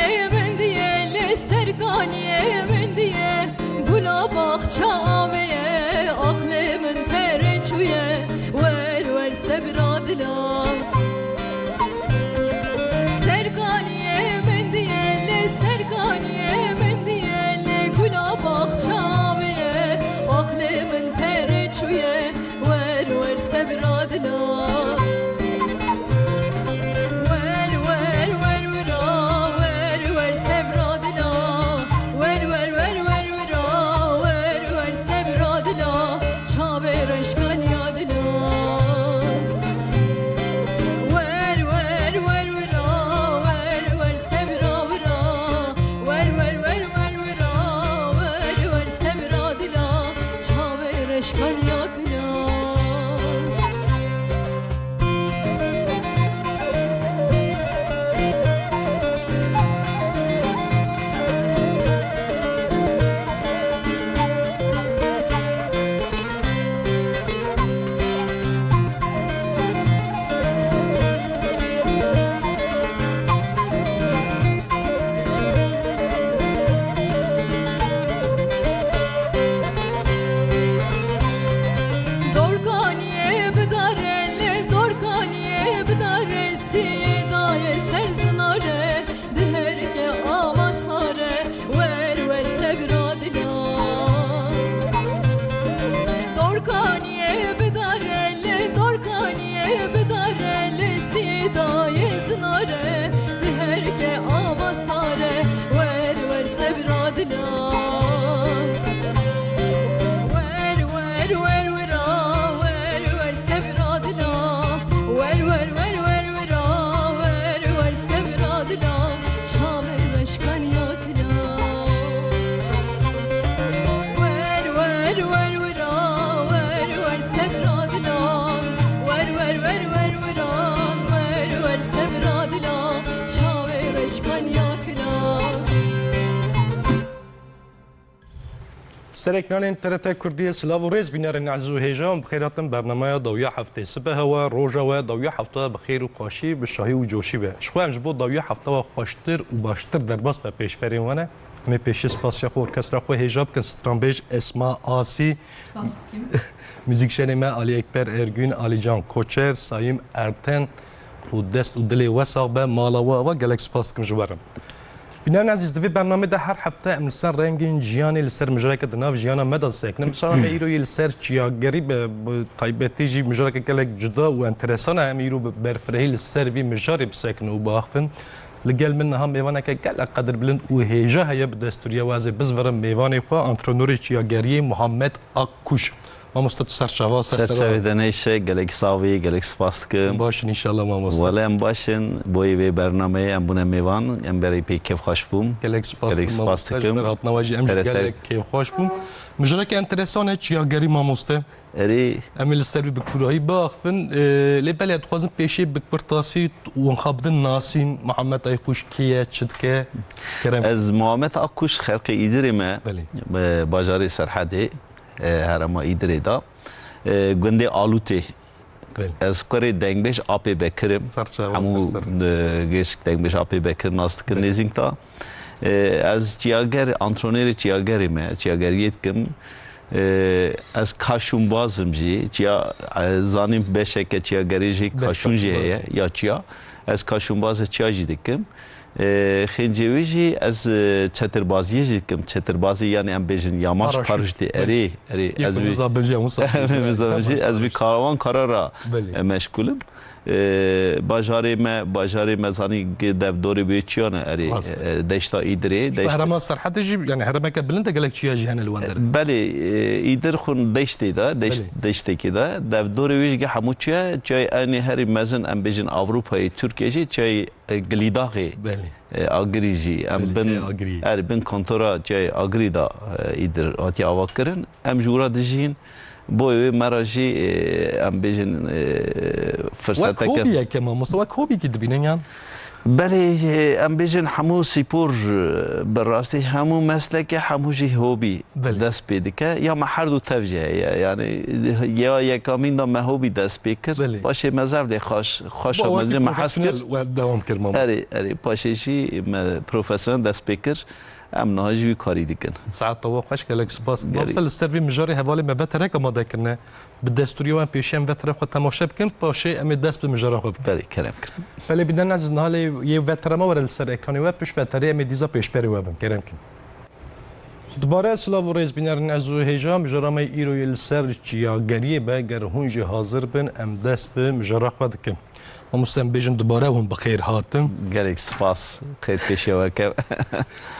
Serkaniye min diye le serkaniye min diye Gula bahçameye aklımın tereçüye Ver ver sebradila Serkaniye min diye le serkaniye min diye le Gula bahçameye aklımın tereçüye Ver ver sebradila سرکنان TRT کردی سلاو و ریز بینار نعزو هیجان بخیراتم برنامه دویا هفته سبه و روزا و دویا هفته بخیر و خوشی به شاهی و جوشی به شخوام جبو دویا هفته و خوشتر و باشتر در باس به پیش بریمانه می پیشی سپاس شخو ارکسترا خو هیجاب کن سترانبیج اسما آسی موزیکشن ما علی اکبر ارگون علی جان کوچر سایم ارتن و دست و دلی وساق به مالاوا و گلک سپاس کم جوارم بنان عزیز دوی برنامه ده هر هفته امسال رنگین جیانی لسر مجرک دناف جیانا مدل سکنم مثلا میروی لسر چیاگری به تایبتی جی مجرک کلک جدا و انترسانه میرو برفرهی لسر وی مجاری بسکن و باخفن لگل من هم میوانه که گل قدر بلند و هیجا هیا به دستوری وازه بزورم میوانه خوا انترنوری چیاگری محمد آکوش ما مستد سر شوا سر دنیشه گلک ساوی گلک سپاستکم باشن انشالله ما مستد ولی ام باشن بوی به برنامه ام بونه میوان ام برای پی کیف خوش بوم گلک سپاستکم برات نواجی ام گلک کیف خوش بوم مجرک انترسانه چیاگری ما مستد اری امل سری بکورایی باخفن لبلاد خوازم پیشی بکبرتاسی و خابدن ناسین محمد آکوش کیه چد که کرم از محمد آکوش خلق ایدری ما باجاری سرحدی هرما ایدری دا گنده آلوته از کاری دنگبش آبی بکرم همون گیش دنگبش آبی بکر ناست کن نیزینگ تا از چیاگر انترونر چیاگری ما چیاگریت کم از کاشون بازم جی چیا زانیم بشه که چیاگری جی کاشون جیه یا چیا از کاشون باز چیا جی دکم خنجوی جی از چتربازی جی دکم چتربازی یعنی ام بیشن یاماش پارشتی اری از بی از بی کاروان کارا را مشغولم باجاری مزانی دفتری بیچیانه اری دشتا ایدری هرما سرحد جی یعنی هرما که بلند گلک چیا جهان الواندر بله ایدر خون دشتی دا دشتی کی دا دفتری ویش که همون چای آنی هری مزن ام بیشن اروپایی ترکیه جی چای گلیداغی آگریجی ام بن کنترا چای آگری دا ایدر آتی آواک کرن ام جورا دجین بوی مراجی ام بیشن فرصت که خوبیه که ما مستوى خوبی که دبینن بله ام بیجن همو سیپور براستی همو مسلک همو جی هوبی دست پیدا که یا محر دو توجیه یعنی یا یکامین دا مهوبی دست پیکر باشه مزاول خوش آمده محس کرد و دوام کرد ماموستا اری باشه چی پروفسیونل دست پیکر ام نهاجی کاری دیگن ساعت تو خوش کلک سپاس ماموستا السروی مجاری حوالی ما بهتره که ما دکرنه بالدستوری و پیشیم بهتره خود تماشا بکن باشه ام دست به مجاری خوب بله کرم کرم بله بدن از نهالی یه بهتره ما ورل سر اکرانی و پیش بهتره ام دیزا پیش پری و بم کرم کن دوباره سلام و رئیس بینرن از هجام مجرم ایروی السر چیاگری به گرهونج حاضر بن ام دست به مجاری خود کن ماموستا بیجن دوباره هم بخیر هاتم گلیک سپاس خیر پیش وکم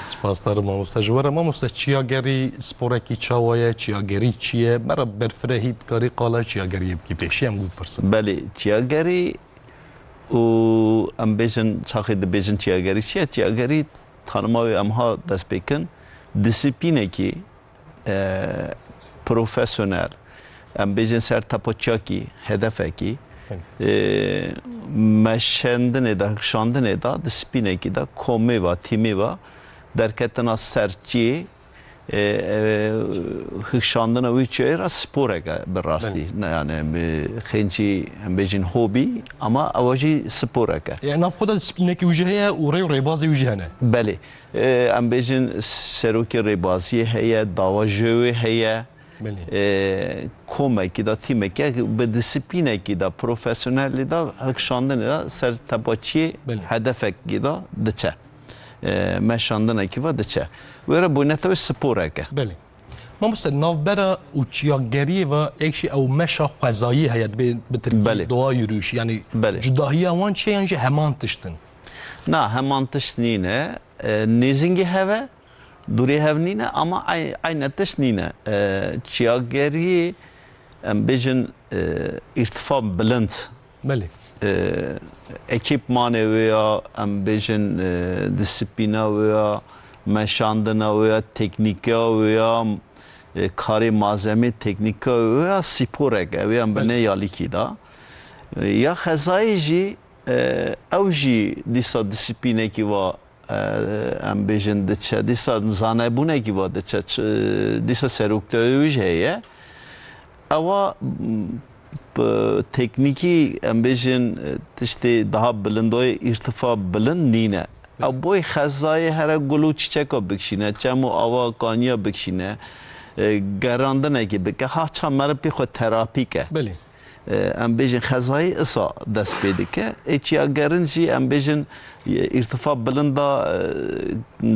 سپاس دارم ماموستا جواره ماموستا چیاگری سپورکی چاوایه چیاگری چیه مرا برفرهید کاری قالا چیاگری بکی پیشی هم گود پرسم بله چیاگری و ام بیجن چاخی د بیجن چیاگری چیه چیاگری تانماوی امها دست بکن دیسیپلینه کی پروفسیونل ام بیجن سر تپوچاکی هدفه کی مشندن دا شاندن دا دیسیپلینه کی دا کومی و تیمی و درکتنا سرچی خشاندن وی چه را سپوره که براستی یعنی خیلی هم بیشین هوبی اما آوازی سپوره که یعنی ناف خدا دیسپلینه کی وجهه و ری بازی وجهه نه بله هم بیشین سروکی ری بازی هیا داواجوی هیا کومه کی دا تیمه کی به دیسیپلینه کی دا پروفسیونلی دا خشاندن دا سر تباچی هدفک کی دا دچه مشاندن کی و دچه وره بونته سپوره که بله ماموستا نافبرا و چیاگری و ایکشی او مشا خوزایی هیت به ترکی دعا یروش یعنی جداهی اوان چه یعنی همان تشتن نه همان تشتنینه نیزینگی هوا دوری هوا نینه اما aynı تشتنینه چیاگری بیجن ارتفاع بلند بله ekipmanı veya ambejin disiplina veya meşandına veya teknika veya kari malzeme teknika veya spor veya bene yaliki da ya xazayji evji disa disiplina ki va ambejin de çe disa zanebune ki va de çe disa seruktöy heye ama tekniki ambejin işte daha bilindoy irtifa bilind nine. Aboy xazayı her gulu çiçeka bikşine, çemu ava kanya bikşine, garandane gibi ki ha çamara pi xo terapi ke. Beli. Ambejin xazayı ısa dest pedike. Eçiya gerinci ambejin irtifa bilinda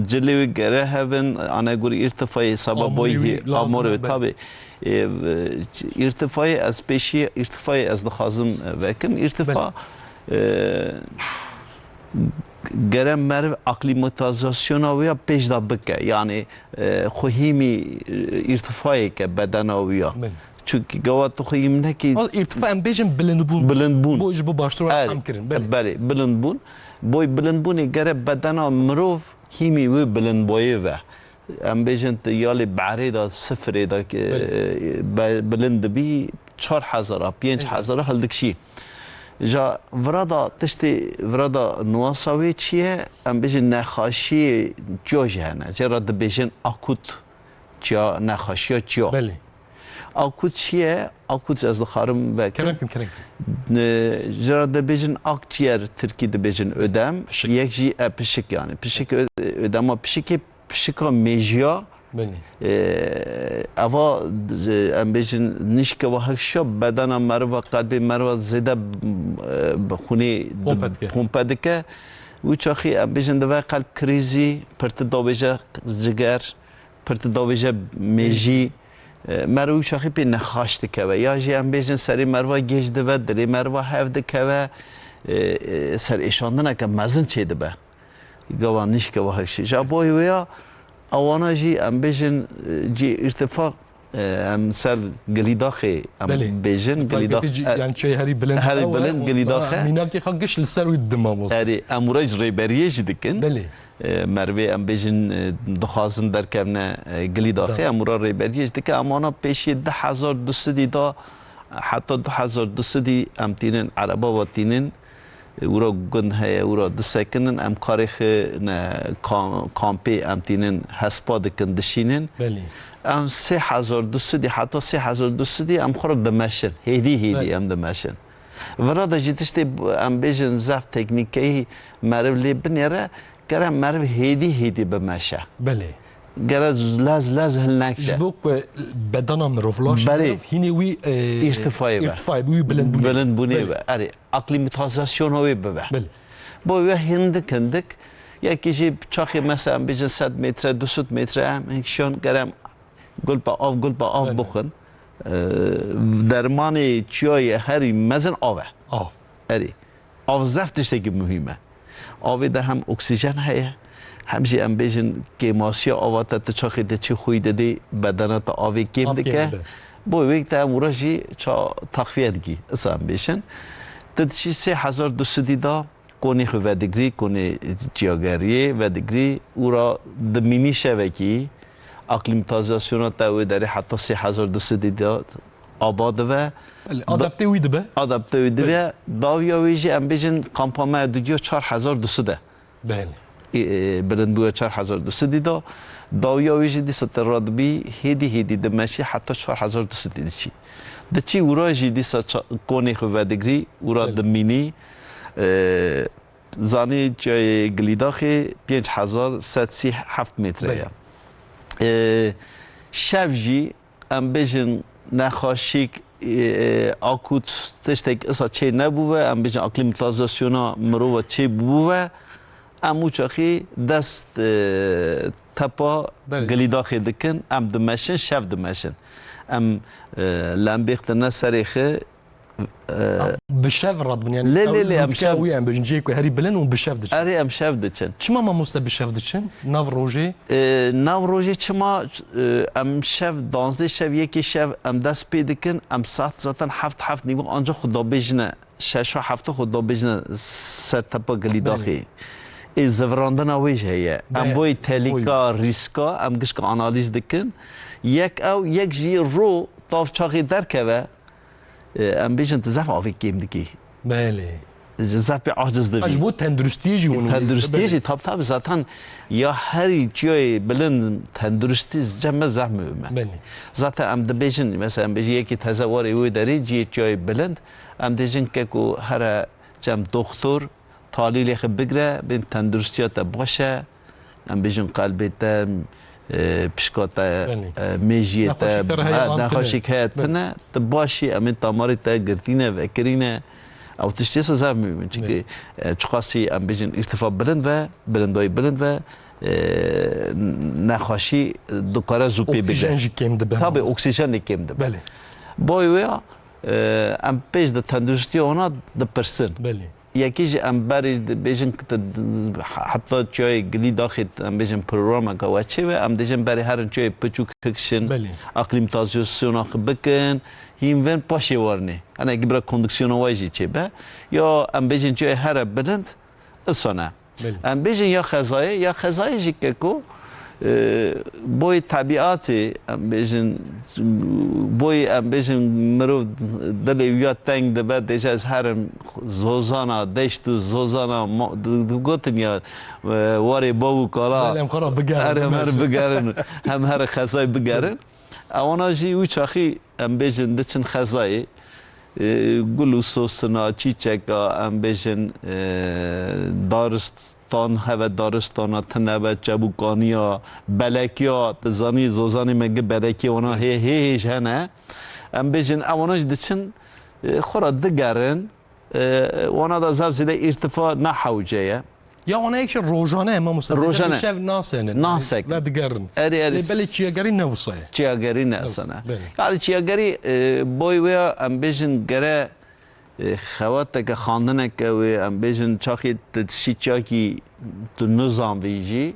celevi gere hevin ana guri irtifayı sababoy amori tabi. ارتفاعی از پیشی ارتفاعی از دخازم وکم ارتفاع گرم مرو اقلیماتیزاسیون ویا پیش دا بکه یعنی خوهیمی ارتفاعی که بدن ویا çünkü gavat توخیم نکی ارتفاع ام بیجن بلند بون بوج بو باشتر هم کردن بله بلند بون بوی بلند بونی گره بدن مروف هیمی و بلند بویه و ام بیجن یالی بعری دا صفری دا بلند بی 4000 5000 هلدکشی جا ورادا تشتی ورادا نواساوی چیه ام بیجن نخاشی جوجه نه جرا د بیجن اکوت چیا نخاشی چیا بله اکوت چیه اکوت از دخارم و کرم جرا د بیجن اکچیر ترکی د بیجن ödem یک جی پشک yani پشک ödem پشک pişika mejya ava em bejin nişke ve hakşa bedena merva kalbi merva zede xuni pompa dike u çaxi em bejin de ve kalp krizi pırtı daveja ciger pırtı daveja meji merva u çaxi pe nexaş dike ve ya ji em bejin seri merva gecde ve diri merva hev dike ve ser eşandına ke mezin çedi be gavan nişke ve hakşi jaboy veya اوانا جی ام بیجن جی ارتفاع ام سر گلیداخه ام بیجن گلیداخ یعنی چه هری بلند گلیداخه میناکی خاگش لسر و دماموس هری امورج ریبریه جدکن مروی ام بیجن دخازن در کمنه گلیداخه امورا ریبریه جدکه امانا پیشی 10200 دا حتی 2200 ام تینن عربا و تینن ورا گند هیا ورا دستکنن ام کارخ نه کامپی ام تینن هسپاد کندشینن بله ام 3200 حتی 3200 ام خورد دمشن هدی ام دمشن ورا دا جیتشت ام بیشن زف تکنیکی مرو لی بنیره گرم مرو هدی بمشه بله گرم لاز هل نکشه جبوك بدنا من رفلاش بله. هني وي ارتفاعي بقى. ارتفاعي وي بلند بونی بله. به اری اقلیمتازاسیون هوی ببه بله با هندک یکیشی چاخی مثلا بیشتر 100 متر 200 متر هم هیچشون گرم گل با آف بله. بخون درمان چیای هری مزن آوه اری آف زفتش که مهمه آوه ده هم اکسیژن هیه همچی ام بیشن که ماسیا آواتا تا چاخی ده چی خوی دادی بدنات آوه کم دکه با وقت هم وراشی چا تخفیه دکی اصلا بیشن تدشی 3200 دا کنی خو ودگری کنی جیاگریه ودگری ورا دمینی شوکی اقلیمتازاسیون تا داره حتی 3200 دا آباد و آدابته وی دبه آدابته وی دبه داویا ویجی ام بیشن کامپامه دوگیو 4200 بله بلند بوده 4200 دا داویا ویجی دی ستراد بی هدی دمشی حتی 4200 دیچی دچی ورا جی دی ست کنی خو ودگری ورا دمینی زانی جای گلیداخی 5137 متره شفجی ام بیشن نخاشیک آکوت تشتک اصلا چه نبوده ام بیشن اقلیمتازاسیونا مروه چه بوده امو چاخی دست تپا گلیداخی دکن ام دمشن شف دمشن ام لامبیخت نسریخه بشاف راد يعني لا ام شاف وي ام بنجيك هاري بلن وبشاف دچ اري ام شاف دچن چما ما مست بشاف دچن ناف روجي چما ام شاف 12 شاف یکی شاف ام دست پیدکن ام ساعت زاتن هفت نیو آنجا خدا بجنه 6 7 خدا بجنه سر تپا گلی داخی از زوراندن اویج هيا ام بوی تلیکا ریسکا ام گشک آنالیز دکن یک جی رو طاف چاقی درکه ام بیشن تزاف آفی کیم دکی بله زاف به عاجز دوی اجبو تندرستیجی اونو تندرستیجی تاب زاتن یا هری جای بلند تندرستی جمع زاف مهمه بله زاتن ام دبیشن مثلا ام بیشی یکی تزواری وی داری جای بلند ام دیجن که کو هر جمع دکتر تحلیل خب بگره بین تندرستیات باشه ام بیشن قلبت پشکاتا میجیت نخوشی که تنه تباشی امین تاماری تا گرتینه و کرینه او تشتیس زار میبین چون چقاسی ام بیشن ارتفاع بلند و نخوشی دکاره زوپی بگه اکسیژن کم دبه تابع اکسیژن کم دبه بله بایویا ام پیش د تندرستی اونا د پرسن بله یکیش ام بریز بیشن که حتی چای گلی داخل ام بیشن پروگرام که وچه و ام دیشن برای هر چای پچوک کشن اقلیمتازاسیون آخه بکن هیمون پاشه ورنه انا اگه برای کندکسیون وایجی چه به یا ام بیشن چای هر بلند اصانه ام بیشن یا خزای جی که کو بوی طبیعتی ام بیشن مرو دلیویا تنگ دبه دیش از هر زوزانا دشت زوزانا گوتن یا واری باو کالا بگرن هم هر خزای بگرن اوانا جی او چاخی ام بیشن دچن خزای گلو سوسنا چیچکا ام بیشن دارستان هوا دارستان تنبه چبوکانیا بلکیا تزانی زوزانی مگه بلکی اونا هیچ هنه ام بیشن اواناش دچن خورا دگرن وانا دا زب زیده ارتفاع نحوجه یا اون ایک روزانه ما مستعد شب ناسک لا دقرن بله چیاگری نوصه چیاگری ناسنه یعنی چیاگری بوی ویا ام بیشن گره خواته که خواندنه که ام بیشن چاکی تشیچاکی تو نظام بیجی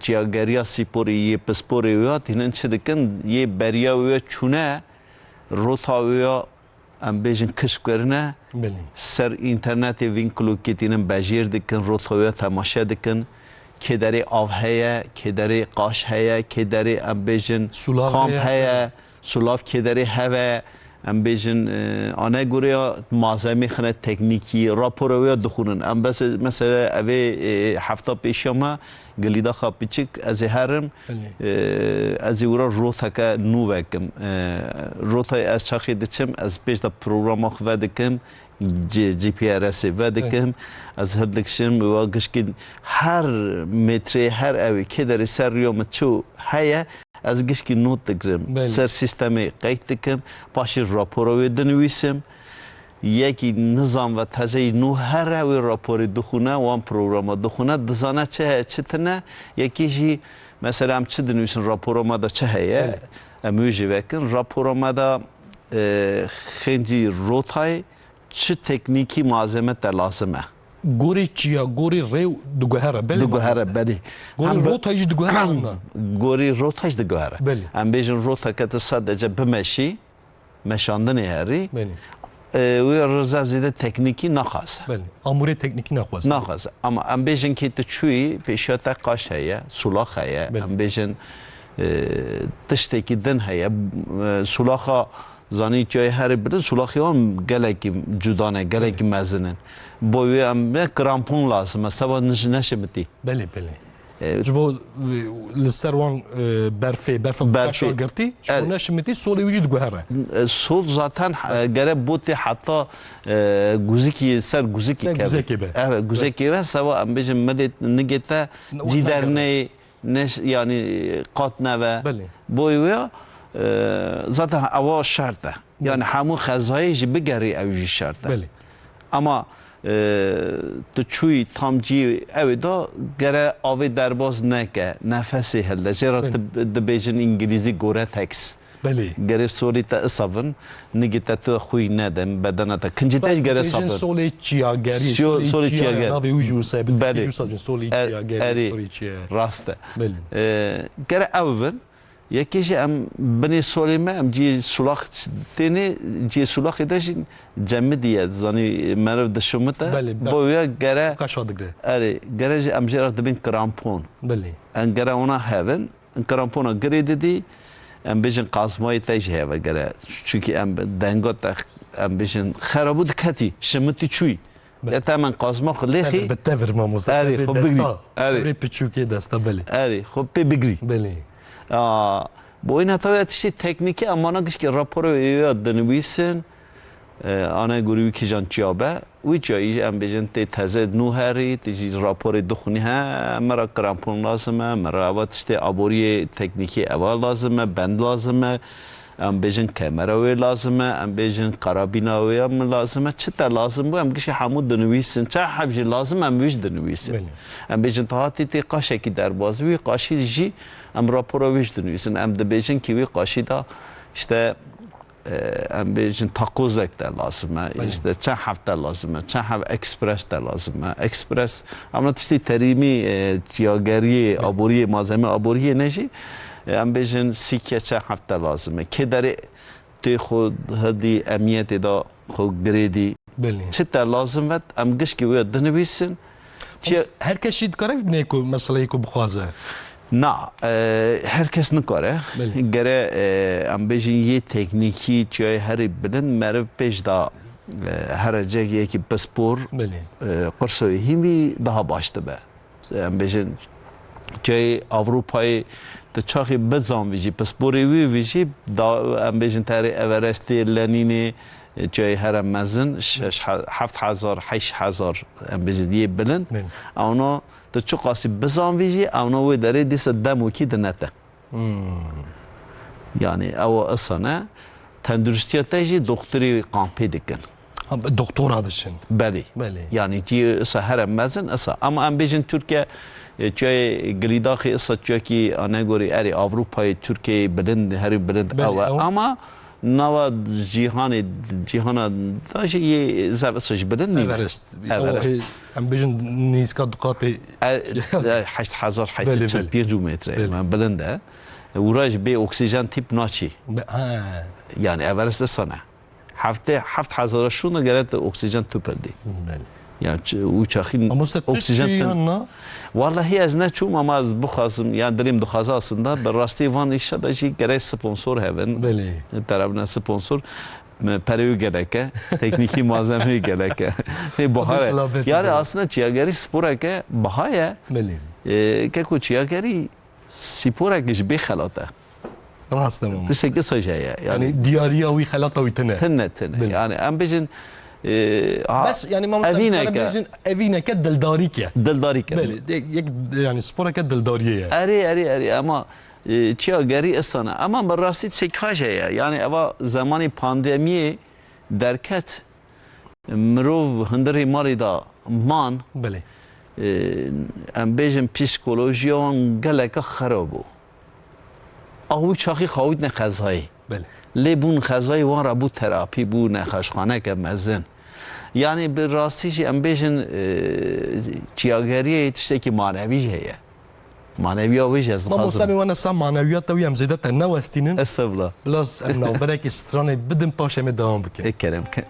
چیاگریا سیپوری پسپوری ویا تینن چه دکن یه بریا ویا چونه روتا ویا ام بیشن کشف کرنه سر اینترنت وینکلو که تینن بجیر دکن روتاویا تماشا دکن که داری آب هیا که داری قاش هیا که داری ام بیشن کامپ هیا سولاف که داری هوا ام بیشن آنها گویا مازمی خنه تکنیکی راپورویا دخونن ام بس مثلا اوه هفته پیشما گلیدا خواب پیچک از هرم از ورا روتا که نو وکم روتای از چاخی دچم از پیش دا پروگرام آخو دکم جی پی آر اس دکم از هر دکشم و گشکن هر متر هر اوی که در سر یوم چو هیا از گشکی نوت دکرم سر سیستمی قید دکم پاشی راپوروی دنویسم یکی نظام و تازه نو هر اوی راپوری دخونه وان پروگرام دخونه دزانه چه تنه یکیشی مثلا هم چه دنویسن راپورما دا چه هیه امیوجی وکن راپورما دا خیلی روتای چه تکنیکی مازمه لازمه گوری چیا گوری ریو دگوهره بله دگوهره بله گوری روتایش دگوهره گوری روتایش دگوهره بله ام بیشن روتا که تصادجه بمشی مشاندنی هری بله و رزاف زیده تکنیکی نخواست بله امور تکنیکی نخواست نخواست اما ام بیشن که تچوی پیشات قاش هیا سولاخ هیا ام بیشن تشتکی دن هیا سولاخا زانی جای هر بدن سولاخی هم گلکی جدانه گلکی مزنن بوی ام کرامپون لازمه سبا نشمتی بله بله جبو لسروان برف باشا گرتی شو نشمتی سولی وجود گوهره سول zaten gere bote hatta guziki ser guziki be evet guziki ve sava ambejim medet nigeta ciderne neş yani qatna ve boyu zaten ava şarta yani hamu khazayı jibi geri evji şarta ama تو چوی تامجی اوی دا گره آوی درباز نکه نفسی هلده چرا دبیجن انگلیزی گوره تکس بله گره سولی تا اصابن نگی تا تو خوی ندم بدنه تا کنجی تاش گره صابن سولی چیاگری سولی چیاگری ناوی وجو سابت بله سولی چیاگری سولی چیاگری راسته بله گره اوون یکیش ام بنی سولیمه ام جی سولاخ تینی جی سولاخ داشین جمعیه زانی مرد دشمته باید گره قشادگره آره گره ام جرات دبین کرامپون بله ان گره اونا هفن ان کرامپونا گری دیدی ام بیشن قاسمای تیجه هوا گره چونکی ام دنگات ام بیشن خرابود کتی شمتی چوی یا تمام قاسما خلیخی بتفر ما موسى آره خب بگری آره پچوکی دستا بله آره خب بگری بله با این حتی تشتی تکنیکی اما نگش که راپورو یاد دنویسن آنها گروهی که جان چیابه وی جایی ام بیشن تی تزد نو هری تیجی راپور دخونی ها مرا کرامپون لازمه مرا اول تشتی آبوری تکنیکی اول لازمه بند لازمه ام بیشن کامراوی لازمه ام بیشن قرابیناوی هم لازمه چه تا لازم بود ام گش حمود دنویسن چه حبجی لازم ام ویش دنویسن ام بیشن تهاتی تی قاشه کی در بازوی قاشی جی ام راپورو ویش دنویسن ام دبیشن کی وی قاشی دا işte ام بیشن تاکوزک در لازمه işte چه هفته لازمه چه هفته اکسپرس در لازمه اکسپرس اما تشتی تریمی تیاگری آبوری مازمی آبوری نشی ام بیشن سیکه چه هفته لازمه که در تی خود هدی امیت دا خود گریدی چه تا لازم ود ام گش کی وی دنویسن هر کسی دکاره بینه کو مسئله کو بخوازه نه هر کس نکاره گره ام بیشین یه تکنیکی چیای هری بلند مرف پیش دا هر جایی که پسپور قرصوی همی daha başta be ام بیشین چای اروپای تو چاخی بزن ویجی پسپوری ویجی دا ام بیشین تاری اورستی لنینی جای هر مزن 7000 8000 ام بیشین یه بلند اونا تو چه قاسی بزن ویجی اونا وی داره دیس دمو کی دنته yani او اصلا تندرستیاتیجی دکتری کامپی دکن دکتر هادشین بله yani جی سهر مزن اصلا اما ام بیشین ترکیه جای گلیداخی اصلا جایی که آنها گوری اری اروپای ترکیه بلند هری بلند اما نوا جهان داشت یه زبستش بلند نیم اورست ام بیشن نیسکا دقاتی 8000 845 متر من بلنده وراج به اکسیژن تیپ ناچی yani اورست سانه 7000 شون گرت اکسیژن توپردی yani uçakın oksijen vallahi az ne çum ama az bu khazım yani dilim dukhaza aslında bir rastı van işe de şey gerek sponsor heven tarafına sponsor پریو گلکه تکنیکی malzeme گلکه بهاره yani aslında çiyageri spora که بهایه که کو çiyageri spora که جبه خلاته راست تمام تشتكي صجايا يعني دياريه وي خلاطه ويتنه تنه يعني ام بيجن بس يعني ما مثلا افينا كدلداريكيا دلداريكيا يعني سبورا كدلداريه اري اما çiyageri اسانه اما براستی تشكاجايا يعني اوا زمانی پاندمی درکت مرو هندری ماری دا مان بله ام بيجن پسیکولوژیان گلک خرابو آوی چاخی خواهید نخزایی بله لیبون خزایی وان را بود تراپی بود نخشخانه که مزن یعنی به راستیش ام بیشن چیاگریه تشتی که معنویش هیه معنوی آویش از ما مستمی وانا سام معنویات توی هم زیده تنو استینن استبلا بلاس ام نو برک استرانه بدم پاشه می دوام بکن اکرم کن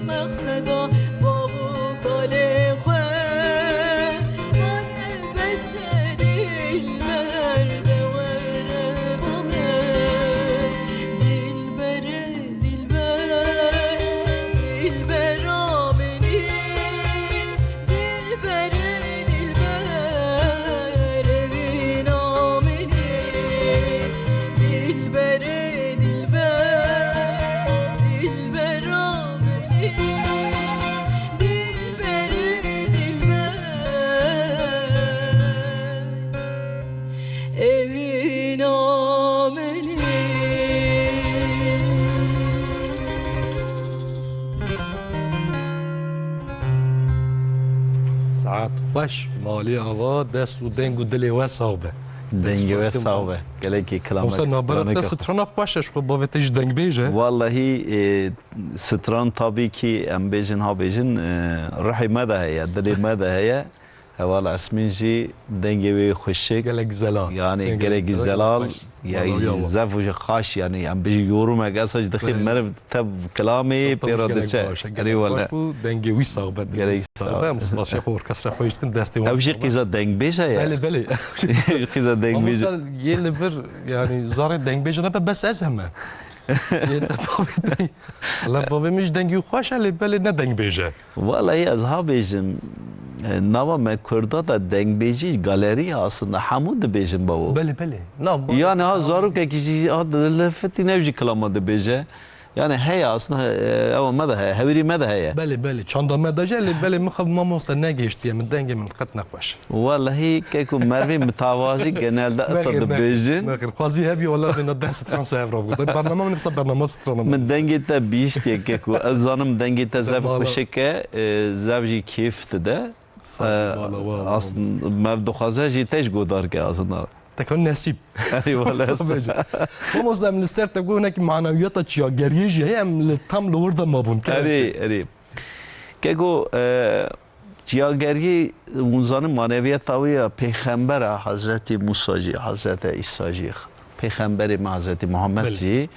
مقصدا بابو کاله ساعت خوش مالی آوا دست و دنگ و دلی و صاحبه دنگ و صاحبه گلکی کلام مثلا نبرد دست ستران خوشش خب با وتش دنگ بیجه والله ستران طبی کی ام بیجن ها بیجن روحی ماذا هي دلی ماذا هي هوال اسمنجي دنجوي خشك قالك زلال يعني قالك زلال يعني زفوج خاش يعني عم بيجي يورو ما قاصج دخل مرف تب كلامي بيرد قالي ولا دنجوي صاحب قالك صاحب مصباح يخور كسر حويج دستي او شي قيزه دنج بيجا يا بلي بلي قيزه دنج بيجا يلبر يعني زار دنج بيجا بس ازهمه لا بابا مش دنگی خوش علی بله نه دنگ بیجه والله از بیجم نوا ما کرده دا دنگ بیجی گالری aslında hamud بیجم بابا بله yani ha zaruk ki ha lafeti nevci kalamadı beje yani hey aslında ama ma da haviri ma da hey بله çanda medaje ali bale mıxab mamosta ne geçti ya denge min qat naqaş vallahi kekum merve mütevazi genelde asad bejin ما quasi hebi wala ben da stran sevra bu barnama min qsab barnama stran من dengete biist ya keku azanım dengete zav koşeke zavji keyfti de aslında mevdu khaza jiteş godar ki aslında تكون نسيب ايوه فموز من الستار تقول هناك معنويات تشيا جريجي هي من التام لوردا ما بون اري كيكو جياگری اونزان معنویت تاوی پیغمبر حضرت موسی جی حضرت عیسی جی پیغمبر حضرت محمد جی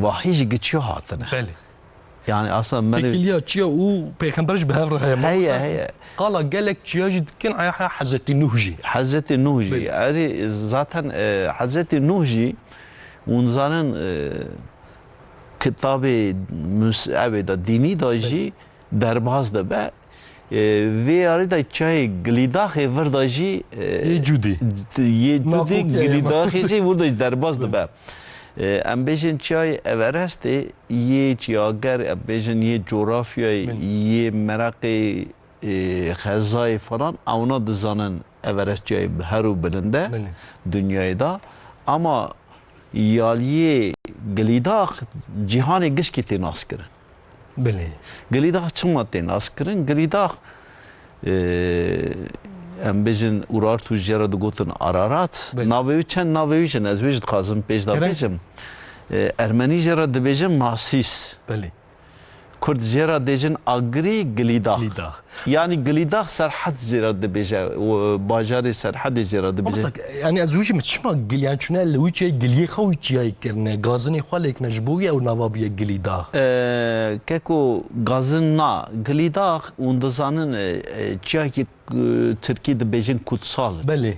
وحی جی گچیو هاتنه بله yani aslında من بكليا تشيا و پیغمبرش به هي قال قالك تشيا جد كان حضرت نوح جي حضرت نوح جي اري zaten حضرت نوح جي اونزانın kitabı müsabede dini da jî derbaz da be ve arada çay glidahe varda jî yecudi glidahe jî burada derbaz da be ام بیشن چای اورست یه چیاگر ام بیشن یه جغرافیای یه مرق خزای falan اونا دزانن اورست چای هرو بلنده dünyayı da ama yaliye gelidah cihanı gişki tenas kirin. Beli. Gelidah çıma tenas kirin. Gelidah ام بیشن اورار تو جرا دو گوتن آرارات ناوی چند ناوی چند از وجد خازم پیش دا بیشم ارمنی جرا دو بیشم ماسیس بله کرد جرا دیجن آگری گلیداخ yani gelidah serhat جرا دو بیشه و باجاری serhat جرا دو بیشه yani az وجه متشما گل yani چونه لویچه گلیه خوی چیای کرنه گازنی خالک نجبوی او نوابیه گلیداخ ککو gazın na gelidah undazanın çaki Türkiye'de bejin kutsal. Beli.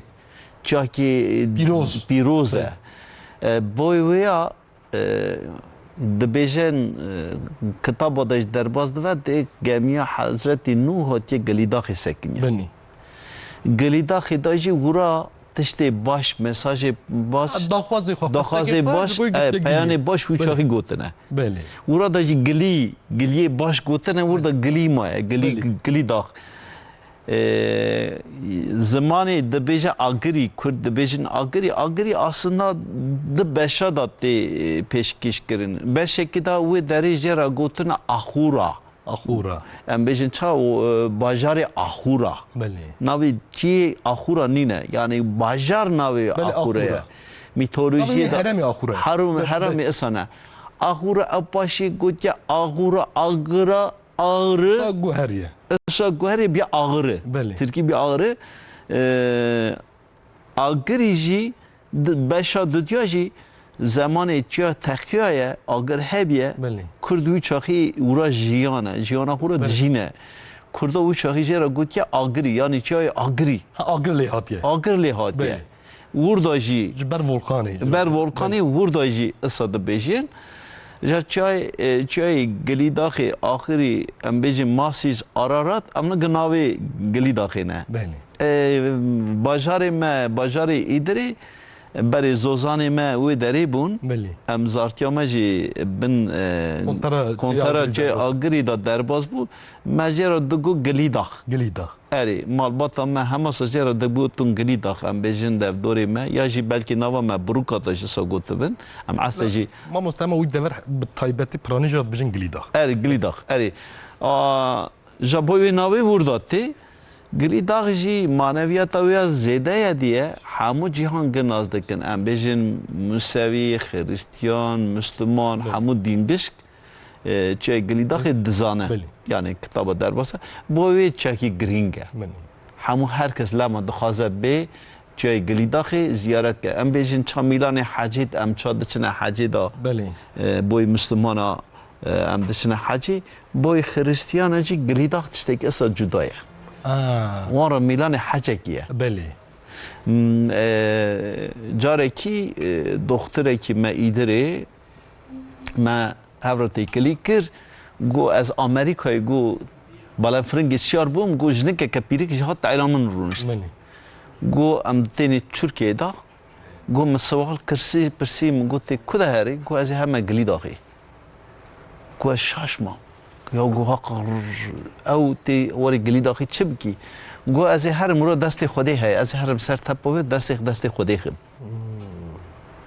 Çaki piroze. Boy veya de bejin kitaba da derbaz ve de gemiya Hazreti Nuh hatiye gelidah sekin. Beni. Gelidah da ji vura tişte baş mesajı baş daxwazê baş peyanê baş û çaxî gotine. Beli. Vura da jî giliyê baş gotine burada gilî maye gilî dax. Zamanı dibêje agirî Kurd dibêjin agirî aslında di beşa da tê pêşkêşkirin. Beşekî da wê derê jêra gotine axûra. Em bêjin ça bajarê axûra. Navê çiyê axûra nîne. Yani bajar navê axûra ye. Mitolojiyê da heremê isane. Axûra ew paşê gotiye axûra agira ağrı. Guheriye. Guheriye bir ağrı. Türkiye bir ağrı. Ağrı jî beşa düdya jî zamanê çiya texiyaye agir hebiye Kurd wî çaxî wira jiyana xwe dijîne. Kurda wî çaxî jêra gotiye agirî yani çiyayê agirî. Agir lê hatiye. Wurda jî ber volkanê wurda jî issa dibêjin. Ja çay gelidaxê axirî em bêjin masîz ararat em ne navê gelidaxê ne. Bajarê me bajarê îdirê berê zozanê me wê derê bûn em zartiya me jî bin kontara çay agirî da derbas bû me jêra digot gelidax erê malbata me hema jêra digotin gelidax em bêjin devdorê me ya jî belkî nava me biruka da ji sa gotibin em esa jî mamostema wî dever bi taybetî planî jî bijin gelidax erê ja bo wê navê wurda tê گلی داغ جی معنویات اویا زیده دیه همو جهان گناز دکن ام بیجن موسوی خریستیان مسلمان همو دین بشک چه گلی داغ دزانه یعنی کتاب در باسه بوی چکی گرینگه همو هر کس لما دخوازه به چه گلی داغ زیارت که ام بیجن چا میلان حجید ام چا دچنه حجی دا بوی مسلمان ام دچنه حجی بوی خریستیان جی گلی داغ تشتک اصلا جدایه وارا میلان حجکیه بله جاره کی دختره کی ما ایدره ما هفرتی کلی کر گو از آمریکای گو بالا فرنگی شیار بوم گو جنکه کپیری که جهات ایران رونشت گو ام تینی ترکیه دا گو مسوال کرسی پرسی من گو تی کده هری گو از همه گلی داخی گو از شاشما یا گو حق او تی وری گلی داخی چه بکی گو از هر مرو دست خودی های از هر سر تپوی دست خودی خم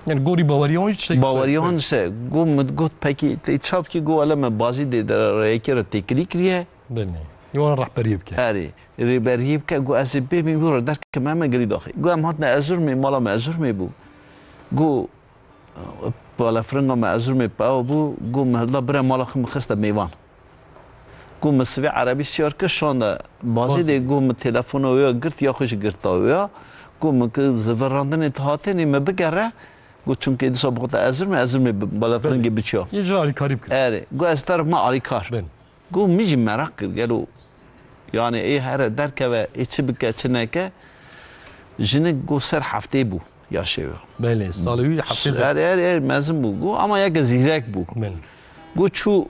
یعنی گوری باوریان چه باوریان سه گو مدگوت پکی تی چاپ کی گو علم بازی دی در رایکی را تکلی کریه بله یوان رهبری بکه آره رهبری بکه گو از بی می گو در که ما گلی داخی گو هم هات نه ازور می مالا ما ازور می بو گو بالا فرنگا ما ازور می پاو بو گو مهلا بره مالا خم خسته میوان گو مسوی عربی سیار که شانده بازی دی گو م تلفن ویا گرت یا خوش گرتا ویا گو م که زوراندن اتحاته نیم بگره گو چون که دوستا بخواد ازور می بالا فرنگی بچیا یه جا علی کاری بکن آره گو از طرف ما علی کار گو میجی مراق کرد گلو یعنی ای هر درکه و ای چی بکه چه نکه جنگ گو سر هفته بو یا شیوه بله سالوی هفته زد آره مزم بو گو اما یک زیرک بو گو چو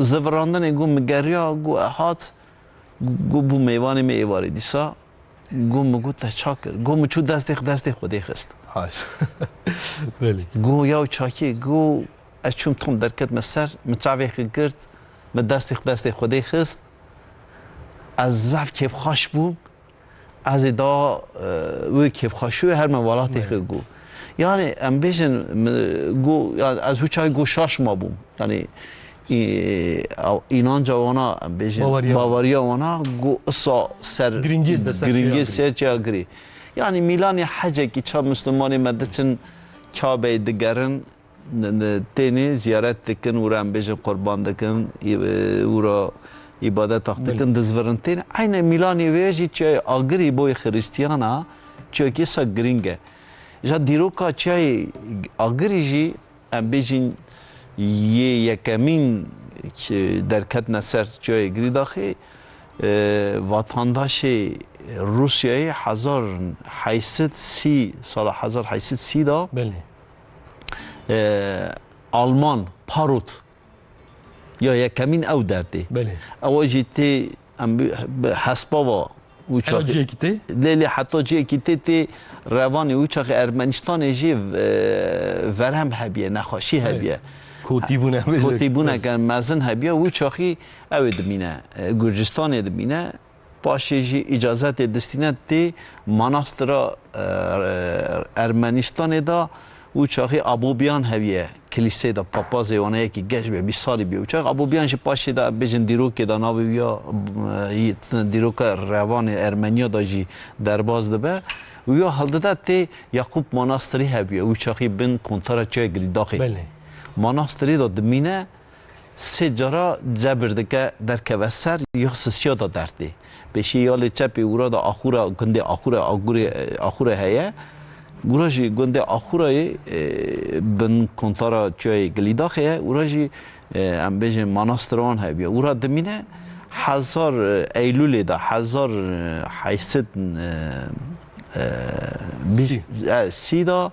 زوراندن گو مگریا گو هات گو بو میوانی می ایواری دیسا گو مگو تچاکر گو مچو دست خودی خست بله گو یا چاکی گو از چون تون درکت مسر متعوی کرد من دست خودی خست از ضعف کیف خوش بوم از دا وی کیف خوشوی هر موالاتی خود گو یعنی ام بیشن گو از هو چای گو شاش ما بوم یعنی اینان جوانا ام بیشن باوریا وانا گو اصا سر گرینگی سر چیا گری یعنی میلانی حجه کی چا مسلمانی مدچن کعبه دگرن تینی زیارت دکن و را ام بیشن قربان دکن و را عبادت دکن دزورن تین عین میلانی ویجی چای آگری بوی خریستیانا چای کی سا گرینگه جا دیروکا چای آگری جی ام بیشن یکمین درکت نصر چای گری داخل وطنداش روسیای 1830 سال 1830 دا آلمان پاروت یا یکمین او درده او جیتی حسبا و لیلی حتی جی کیتی تی روانی او چاق ارمنستان جی ورهم هبیه نخوشی هبیه کوتیبونه که مزن هبیه او چاقی او دمینه گرجستان دمینه پاشه جی اجازت دستینه تی مناستر ارمنستان دا او چاقی ابوبیان هبیه کلیسه دا پاپازه وانه یکی گشت به 20 سالی بیو چاق ابوبیان جی پاشه دا بجن دیروک دا نابی بیا دیروک روان ارمنیا دا جی درباز دبه و یا حال دا تی یعقوب مناستری هبیه او چاقی بین کنتارا چای گلی داخل مناستری دا دمینه سه جارا جبرده که در کوسر یا سسیا دا درده بشی یال چپی او را دا آخورا گنده آخورا هیه گوراجی گنده آخورای بن کنتارا چای گلی داخله او راجی ام بیشن مناستران هبیه او را دمینه 1000 ایلول دا 1830 دا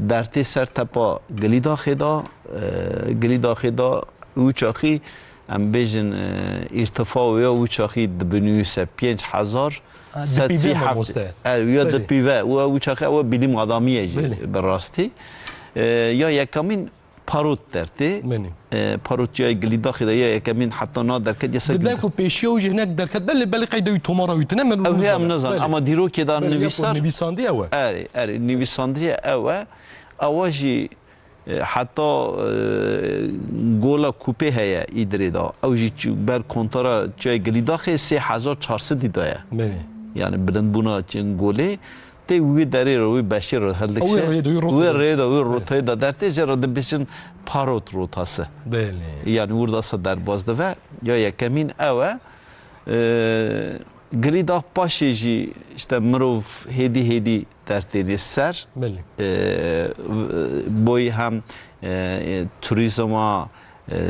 در تی سر تپا گلی داخله دا او چاخی ام بیشن ارتفاع یا او چاخی دبنیوسه 5000 ستی هفته یا دپیوه و چاخه او بیلیم آدمیه جی براستی یا یکمین پاروت درته پاروت جای گلی داخل یا یکمین حتی نا درکت یا سگ دبلکو پیشیا و جهنک درکت بله قیدوی تومارا ویتنه من او هم نزن اما دیرو که دار نویساندی اوه نویساندی اوه جی حتی گولا کوپه هیا ایدری دا او جی بر کنترا جای گلیداخه 3400 دیدایه یعنی بلند بونا چن گوله تی وی داری روی بشی رو هلکشه وی رید وی روتای دا در تی جرا دبیشن پاروت روتاسه یعنی وردا در بازده و یا یکمین اوه گلیداخ پاشی جی işte مروف هدی در تیری سر بوی هم توریزما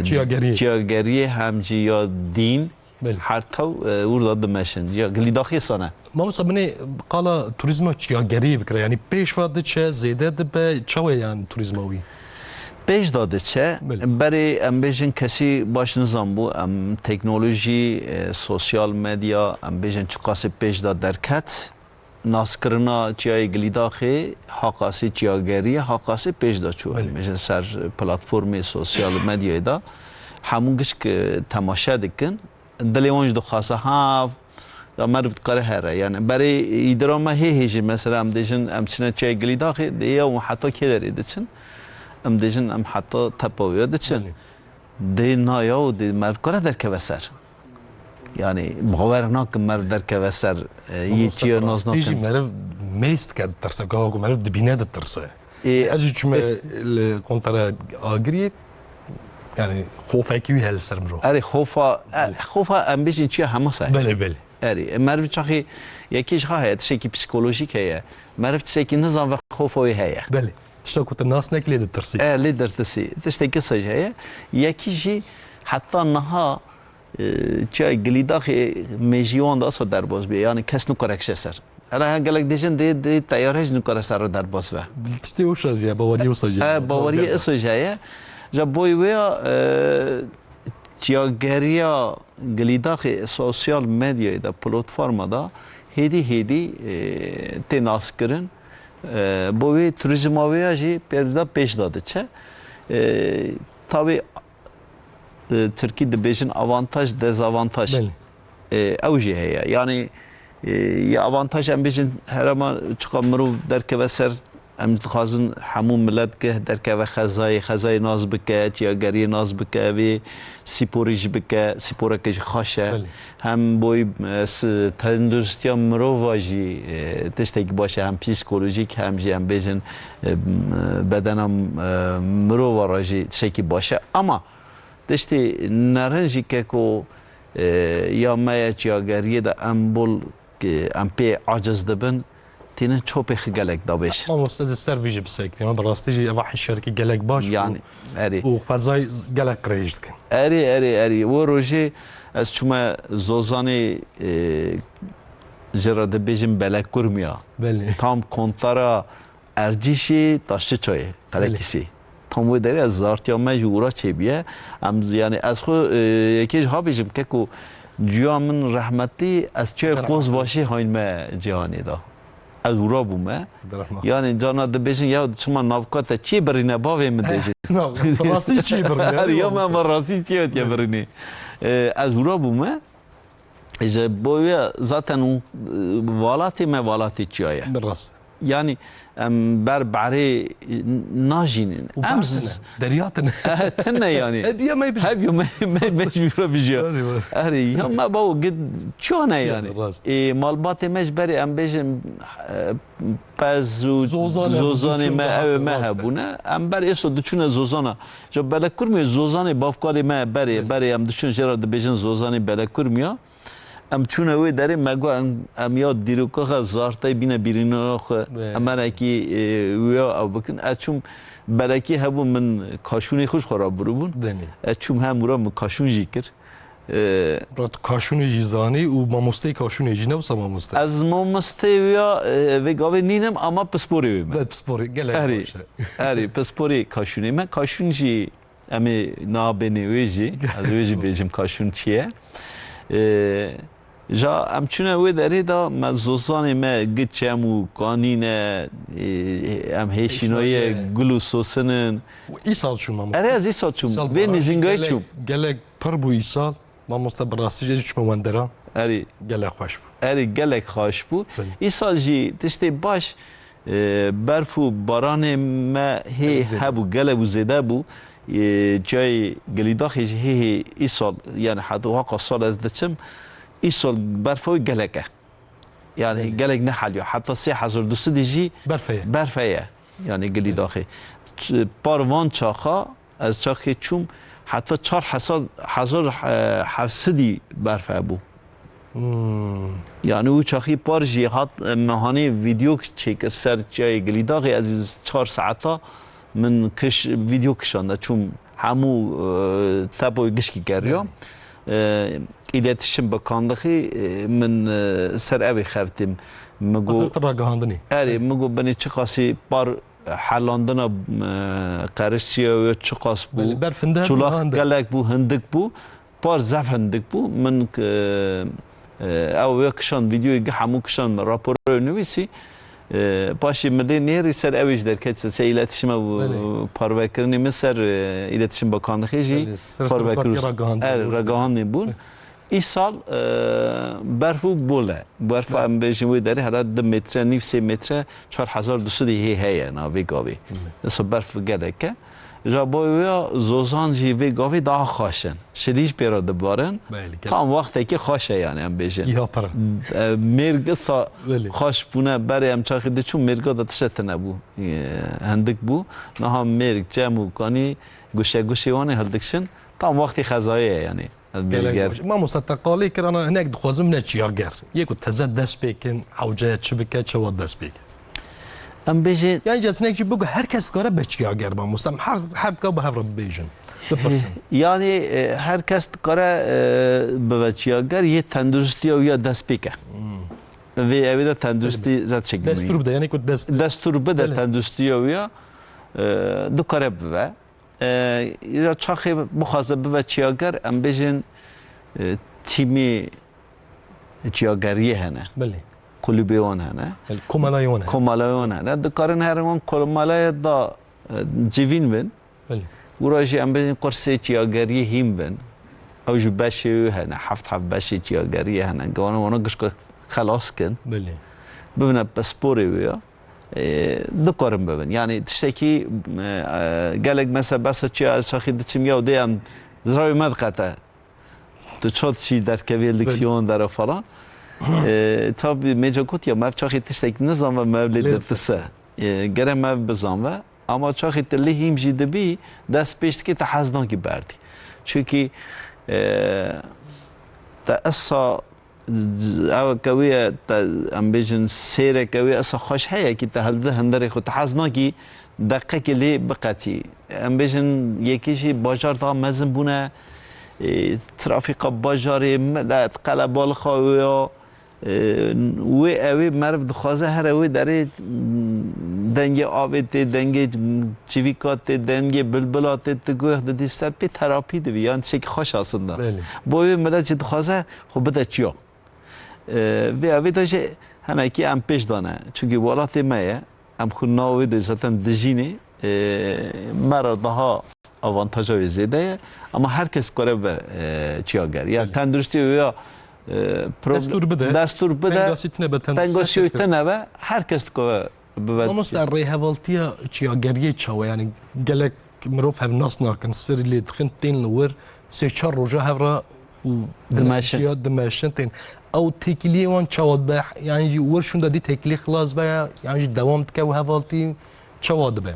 چیاگری هم جی یا دین هر تو وردا دمشن یا گلیداخی سانه ما مثلا قالا توریزما چیاگری بکره یعنی پیش واده چه زیده به چه یعنی توریزماوی پیش داده چه برای ام بیشن کسی باش نظام بو ام تکنولوژی سوشیال مدیا ام بیشن چقاسی پیش داد درکت ناسکرنا چیای گلیداخی حقاسی چیاگری حقاسی پیش داد چو بیشن سر پلاتفرم سوشیال مدیا دا همونگش که تماشا دکن دلیوانج دو خاصه ها مرد کاره هره یعنی برای ایدرام هیچی مثلا ام دیشن ام چنه چیای گلیداخی دیا و حتی که داری دچن ام دیجن ام حتی تپاویه دچن دی نایا و دی مرد کنه در که سر یعنی باور نکن مرد در که سر یه چیه ناز نکن دیجی مرد میست کرد ترسه که آقا مرد دبینه ده ترسه از چون کنتره آگری یعنی خوفه کیوی هل سرم رو اری خوفه ام بیشین چیه همه سه بله اری مرد چاخی یکیش خواهد تشکی پسیکولوژیک هیه مرد تشکی نظام و خوفه هیه بله تشتا كنت الناس نك ليد الترسي ليد الترسي تشتكي صجايا يكيجي حتى انها جاي قليداخي ميجيون دا در باز بي يعني كاس نكركش سر انا قالك ديجن دي تيارج نكر سر در باز به تشتي وش يا باوري وصجايا باوري صجايا جابوي ويا جاغريا قليداخي سوشيال ميديا دا بلاتفورم دا هدي تناسكرن بوی توریزماوی جی پردا پیش داده چه tabi Türkiye de beşin avantaj dezavantaj evci heye yani ya avantaj em beşin her ama çıkamırı derke ve ser em dixazin hemû millet ke derke ve xezayê naz bike çiyageriye naz bike ve sporê jî bike sporeke jî xweş e hem boî tenduristiya mirova jî tiştekî baş e hem psikolojik hem jî em bêjin bedena mirova ra jî tiştekî baş e ama tiştê nerin jî keko ya me ya çiyageriye de em bol em pê aciz dibin تینه چوب خجالك دابش. ما مستعد السيرفيج بسيك ما براستيجي أبغى الشركة جالك باش. يعني أري. وفزاي جالك ريجتك. أري وروجي از شما زوزاني جراد بيجم بلا كرميا. بله. تام كونترا أرجيشي تاشي شوي كلاكيسي. تام وداري از زارتيا مجورا چبيه. ام يعني از خو يكيج ها بيجم كيكو جوا من رحمتي از چه قوس باشي هاين ما جهاني دا. از ورا بومه یعنی جانا دبیشن یا شما نافکات چی برینه باوی مدیجی راستی چی برینه یا ما راستی چیت یا برینه از ورا بومه اجا بویا zaten والاتی ما والاتی چیه بالراس yani بر برای ناجینن امز دریاتن تنه yani هبیا ما مجبور بجیا اری یا ما باو قد چونه yani مالبات مجبری ام بیشم پس زوزانه ما هبونه ام بر ایسو دچونه زوزانه جو بله کرمی زوزانه بافکاری ما بری ام دچون جراد بیشن زوزانه بله کرمیا ام چونه وی داره مگو ام یاد دیروکا زارتای بینه بیرینه خو امره کی ویا او بکن اچوم برکی هبو من کاشونی خوش خراب برون اچوم هم مرا کاشون جیکر برات کاشون جیزانی و ماموسته کاشون جینه و سماموسته از ماموسته ویا وگاوی نینم اما پسپوری ویم پسپوری گله اری پسپوری کاشونی من کاشون جی امی نابنی ویجی از ویجی بیجم کاشون چیه جا ام چونه وی داری دا مزوزانی ما گچم و قانینه ام هیشینای گلو سوسنن ای سال چون ماموسته اره از ای سال چون به نزینگای چون گله پر بو ای سال ماموسته براستی جدی چون مندرا اری گله خوش بو اری گله خوش بو ای سال جی تشتی باش برف و باران ما هی هبو گله و زده بو جای گلیداخیش هی ای سال یعنی حتی واقع سال از دچم ای سال برف و گلکه یعنی گلک نه حالیو حتی 3200 دیجی برفه یعنی گلیداخی پاروان چاخا از چاخی چوم حتی 4700 برفه بو یعنی او چاخی پار جهات مهانی ویدیو چیکر سر جای گلیداغی از 4 ساعتا من کش ویدیو کشانده چون همو تبوی گشکی کردیم ایلتشم بکاندخی من سر اوی خفتیم مگو راگاندنی آره مگو بنی چه خاصی پار حلاندنا قرشیه و چه خاص بو چولاخ گلک بو هندک بو پار زف هندک بو من او یکشان ویدیوی همو کشان راپور نویسی پاشی ملی نیری سر اویش در کت سه ایلتشم و پاروکرنی مثل ایلتشم بکان خیجی پاروکروس رگاهانی بون این سال برفو بوله برف هم بجنوی داری حالا 2 متر نیف 3 متر 4200 هی ناوی گاوی اصلا برف گله که جابویا زوزان جیوی گاوی دا خاشن شریش پیرا دبارن هم وقتی که خاشه یعنی هم بیشن مرگ سا خاش بونه برای هم چاخیده چون مرگا دا تشت نبو هندک بو نه هم مرگ جمع کنی گوشه گوشه وانه هلدکشن هم وقتی خزایه یعنی ما مستقالی که انا هناك دخوازم نچیاگر یکو تزد دست بیکن حوجه چه بکه چه ود دست بیکن ام بیجه یعنی جسنه چی بگو هر کس کاره بچیاگر با مستم هر که به هفر بیجن یعنی هر کس کاره بچیاگر یه تندرستی و یا دست بیکه و اویدا تندرستی زد شکل می دستور بده یعنی که دستور بده تندرستی و یا دو کاره بوه یا چاخی بخوازه بچیاگر ام بیجن تیمی چیاگریه هنه بله کلوبیون هنه کمالایون هنه دکارن هرمان کمالای دا جیوین بن وراجی ام بیجن قرصه چیاگریه هیم بن او جو بشی هنه هفت بشی چیاگریه هنه گوانه وانا گشکو خلاص کن ببینه پسپوری ویا دکارم ببین یعنی تشتکی گلگ مثلا بس چی از شاخی دچم یا دیم زراوی مدقته تو چاد چی در کوی لکسیون در فلان تا میجا کت یا مف چاخی تشتک نظام و مبلی درتسه گرم مف بزام و اما چاخی تلی هیم جیده بی دست پیشت که تحزنان کی بردی چونکی تا اصلا او کویه ام بیجن سیر کویه اصلا خوش هیا که تهلده هندری خود حزنا کی دقیقه که لی بقتی ام بیجن یکیشی باجار تا مزن بونه ترافیق باجاری ملت قلبال خواهی و اوی مرف دخوازه هر اوی داره دنگ آبت دنگ چویکات دنگ بلبلات تگوه دادی سر پی تراپی دوی یعنی چه که خوش آسنده با اوی ملت چه دخوازه خب بده چیا و اوی داشته هنکی ام پیش دانه چونکه ولات مایه ام خود ناوی داشته زتن دجینه مرا daha avantajı زیاده اما هر کس کاره به چیاگر یا تندرستی یا دستور بده تنگاسی تنه و هر کس که به اما در ریهوالتیا چیاگریه چاو یعنی گلک مروف هم ناس ناکن سری لی دخن تین لور سه چهار روزه هفرا و دمشن تین او تکلیه وان چاود به یعنی ورشون دادی تکلیه خلاص به یعنی دوام تکه و هوالتی چاود به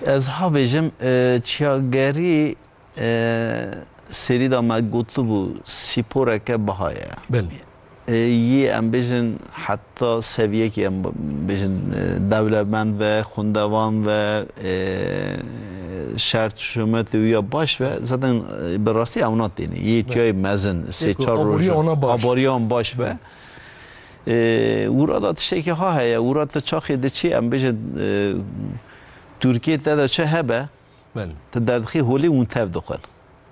از ها بیجم چیاگری سری دا ما گوتو بو سیپوره که بهایه یه ام بیجن حتی سویه که ام بیجن دولتمند و خوندوان و شرط شمت ویا باش و زدن به راستی اونات دینه یه جای مزن سه چهار روز آباریان باش و ورادات شکی ها هیا ورادات چاخی ده چی ام بیجن ترکیه تدا چه هبه تدردخی هولی اون تف دخل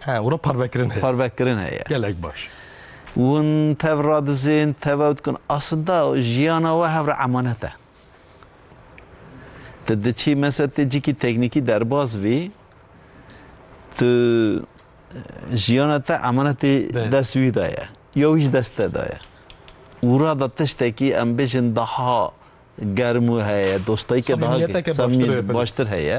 ورا پاروکرین هیا گلک باش اون تف رادزین تفاوت کن اصلا جیانا و هفر امانته تده چی مثلا تجی کی تکنیکی درباز وی تو جیانا تا امانت دست وی دایا یا ویش دست دایا ورا داتش تکی ام بیشن daha گرم و هیا دوستایی که daha baştır هیا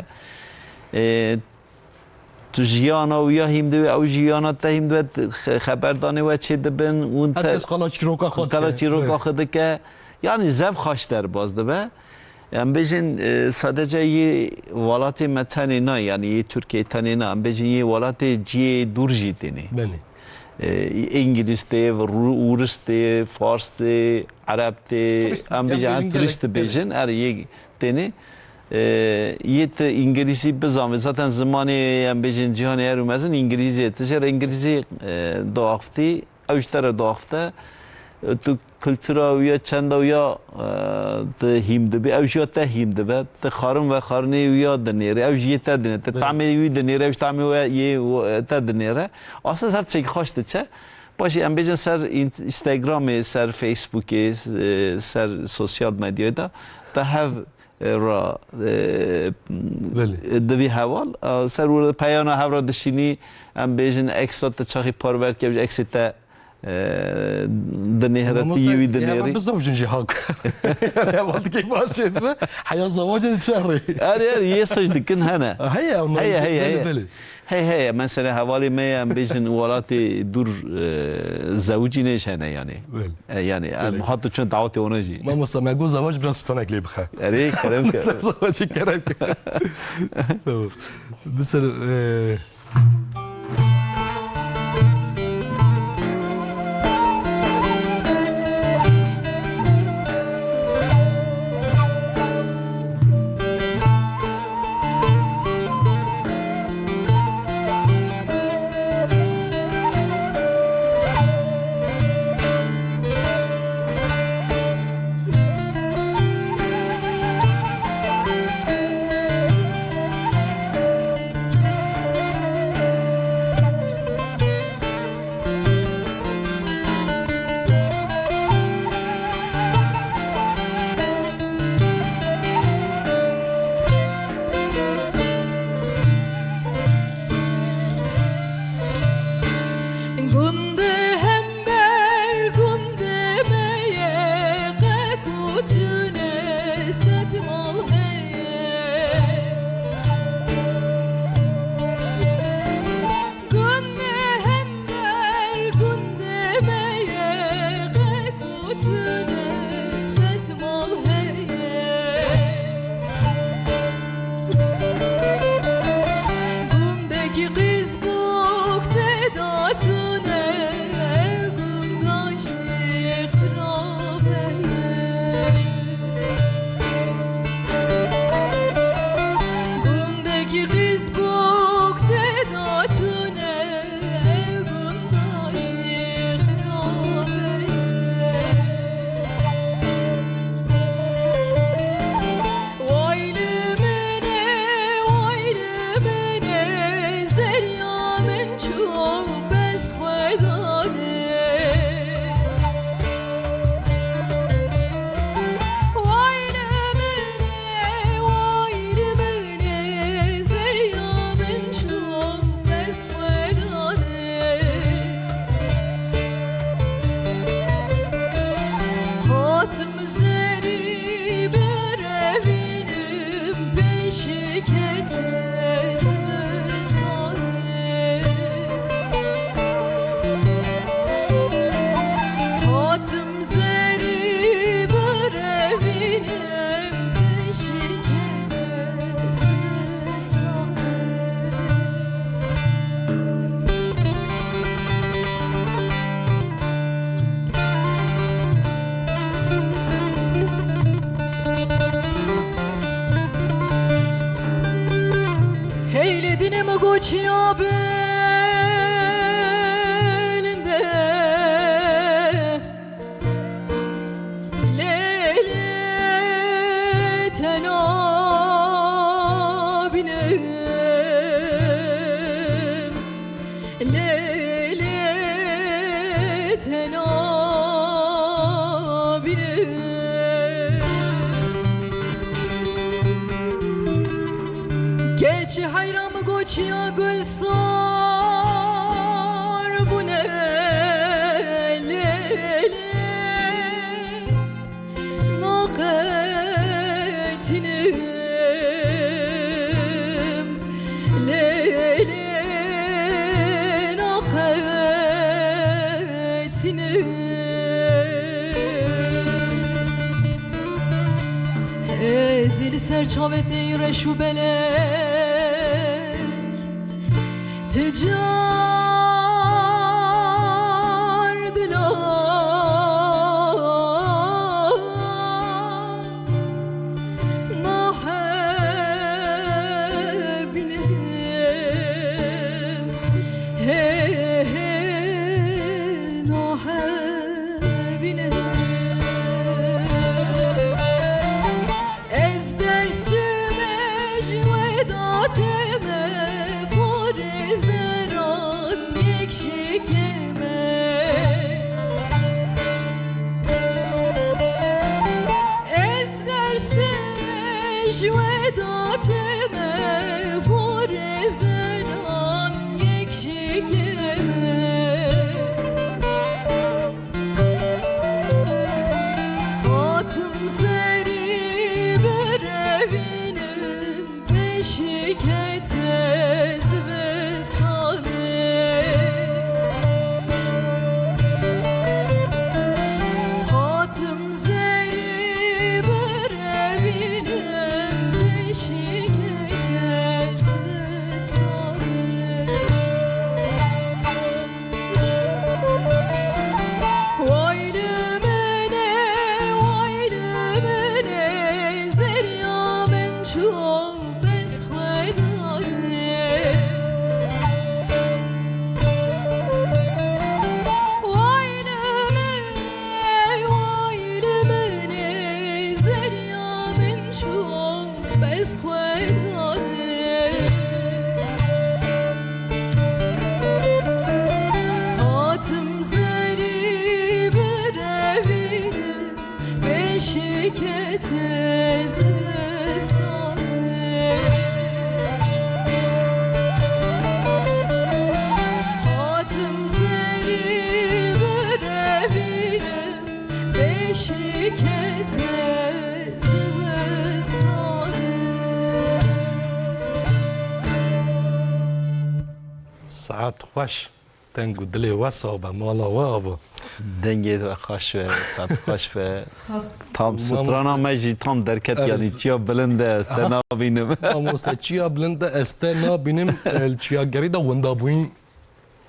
تو جیانا و یا هیم دوی او جیانا تا هیم دوی خبردانه و چه دبن اون تا قلاچی رو خود که یعنی زب خاشتر باز دبه ام بیشین sadece یه ولات متنی نه یعنی یه ترکیه تنی نه ام بیشین یه ولات جی دورجی دینی بله İngilizce, Rusça, Farsça, Arapça, ام بیشین turist بیشین یه دینی یه İngilizce بزنم zaten zamanı ام بیشین جهانی هر مثلا İngilizce تجار İngilizce داختی اوجتر داخته تو kültüra uya çanda uya te himde be avjia te himde be te kharım ve kharni uya denere avjia te denere te tamı uya denere avj tamı uya ye te denere asas hep çek hoş te başı em bejin ser Instagram ser Facebook ser sosyal medyada te have را دوی حوال سر ورد پیانا هفرا دشینی ام بیجن اکسات چاقی پارورد که اکسیت دنيهرتي ودنيري بالضبط جنجي هاك يا والله كيف ماشي حياه زواج شهري اري يسج دكن هنا هي هي مثلا حوالي 100 بيجن ولاتي دور زوجي نيش هنا يعني حتى شنو دعوتي ونجي ما ما يقول زواج براستانك لي بخا اري كلامك زواج كلامك بس Koçya belinde Leyli tenabinem Leyli tenabinem Geç hayramı koçya gülsar bu ne leyli Nâkâ سرچاوت نیرش و بلک تجار دلا نحبینم ساعت خوش تنگو دلی واسه با مالا وابا دنگی و خوش و ساعت خوش و tam strana me jî tam derket yanî çiya bilind e ez te nabînim. Mamoste çiya bilind e ez te nabînim çiyagerî de winda bûyîn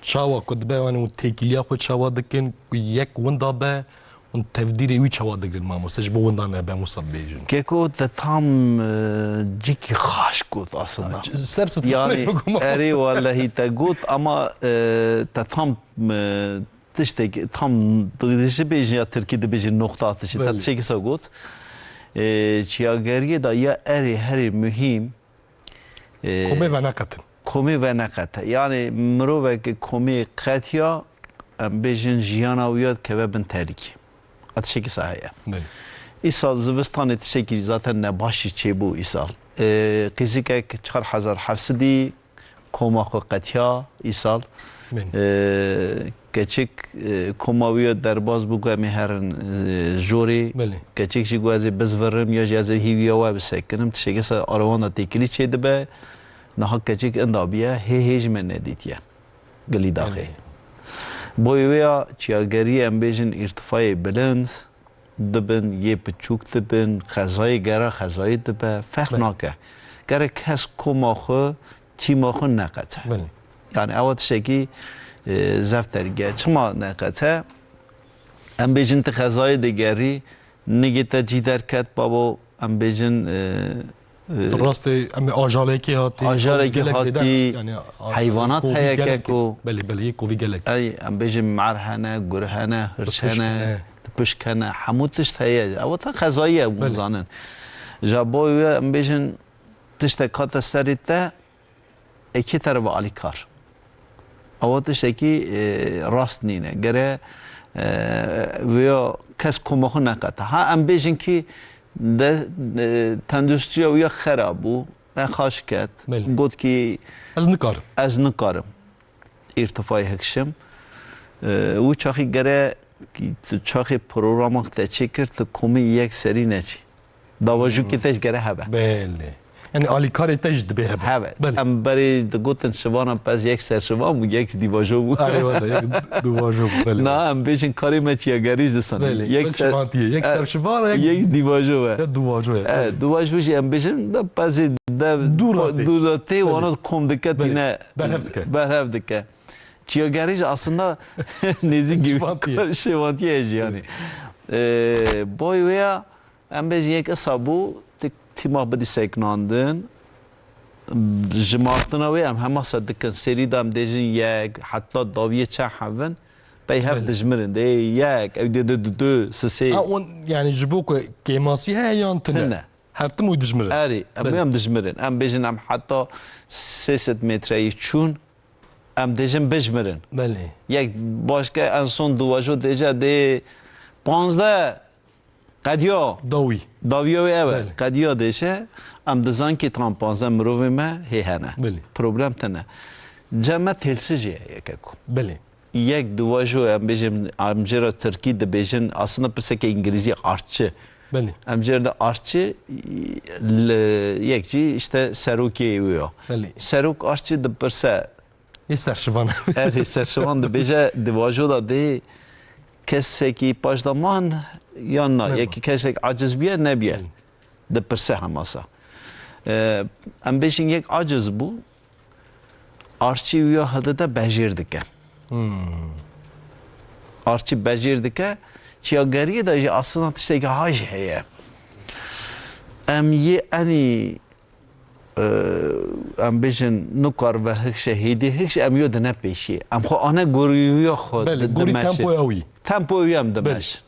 çawa ku dibe û têkiliya xwe çawa dikin ku yek winda be û tevdîrê wî çawa dikin mamoste ji bo winda nebe Musa bêjin. Keko te tam cikî xaş got aslında. Ser sıt Yani erê vallahi te got ama te tam tiştek tam dişi bêjin ya Tirkî dibêjin nokta atışı te tişekî sa got. Çiyageriyê da ya erê herê mühim komê ve neqetin. komê ve neqete. Yani mirovekî komê qetiya em bêjin jiyana wî ya keve bin terîkî. Tişekî sa heye. İsal zivistanê tişekî zaten ne başî çêbû îsal. Qîzikek 4700 koma xwe qetiya îsal. Keçik koma wî ya derbas bû ku em ê herin jorê. Keçik jî got ez ê bizvirim ya jî ez ê hîviya we bisekirim. Tişekî sa arawan da têkilî çê dibe. Niha keçik inda biye hê ji me nedîtiye. Gilî daxê. Bo wê ya çiyageriyê em bêjin îrtifayê bilind dibin yê piçûk dibin xezayê gera xezayî dibe fehr nake. Gerek kes koma xwe çîma xwe neqete. Yani ew tişekî zef derge çima neqete em bêjin ti xezayê digerî nigê te cî derket babo em bêjin Rastê em ajalekî hatî ajalekî hatî heywanat heye keko belê kovî gelek. Em bêjin mer hene gur hene hirç hene pişk hene hemû tişt heye ew te xezayî ye bizanin. Ja bo wê em bêjin tiştek hate serê te ekî terve alîkar. Ew tiştekî rast nîne gere wê kes koma xwe neqete. Ha em bêjin kî tenduristiya wî ya xerab bû me xaş ket got kî ez nikarim îrtifayê hekişim wî çaxî gere çaxê programak te çêkir tu komê yek serî neçî dawajûkê te ji gere hebe. Belê. Yani alikare tecd be hebe. Evet. Em beri de gotin şivanam pez yek ser şivan bu yek divajo bu. Eyvallah, yek duvajo bu. Na em bejin karî me çiya geriş disan. Yek şivantiye, yek ser şivan, yek divajo ve. Ya duvajo. Evet, divajo jî em bejin da pezê de duratê wana kom dike tîne berhev dike. Çiyagerî jî aslında nêzik gibi şivantiye jî yani. Boy veya em bejin yek esa bû tîma bidî seknandin ji martina wê em hema se dikin serî de em dêjin yek heta daviyê çend hevin peyhev dijmirin dê yek ew dê du sisê yani ji bo ku kêmasî heye yan tune her tim û dijmirin erê em dijmirin em bêjin em heta 300 metreyê çûn em dêjin bijmirin yek başka en son duwajo dêje dê 15 qediya dawiya wê ew e qediya dêje em dizan ki tam 15 mirovê me hê hene problem tune cem me têlsî jî ye yekek yek duwajo em bêjin em jê re Tirkî dibêjin aslında pirseke İngilîzî artçı em jê de artçı yek jî işte serokê wê ya serok artçı dipirse serşivan serşivan dibêje duwajo da dê kesekî paşdaman yan na yekî kesek aciz biye nebiye dipirse hemasa em bêjin yek aciz bû artçî wî ya hede de bejêr dike artçî bejêr dike çiyageriyê de jî aslında tiştekî ha jî heye em yê enî em bêjin nikar ve hikşe hêdî hikşe em yo dine pêşî em xwe ane gorîya xwe dimeşin tempo wî em dimeşin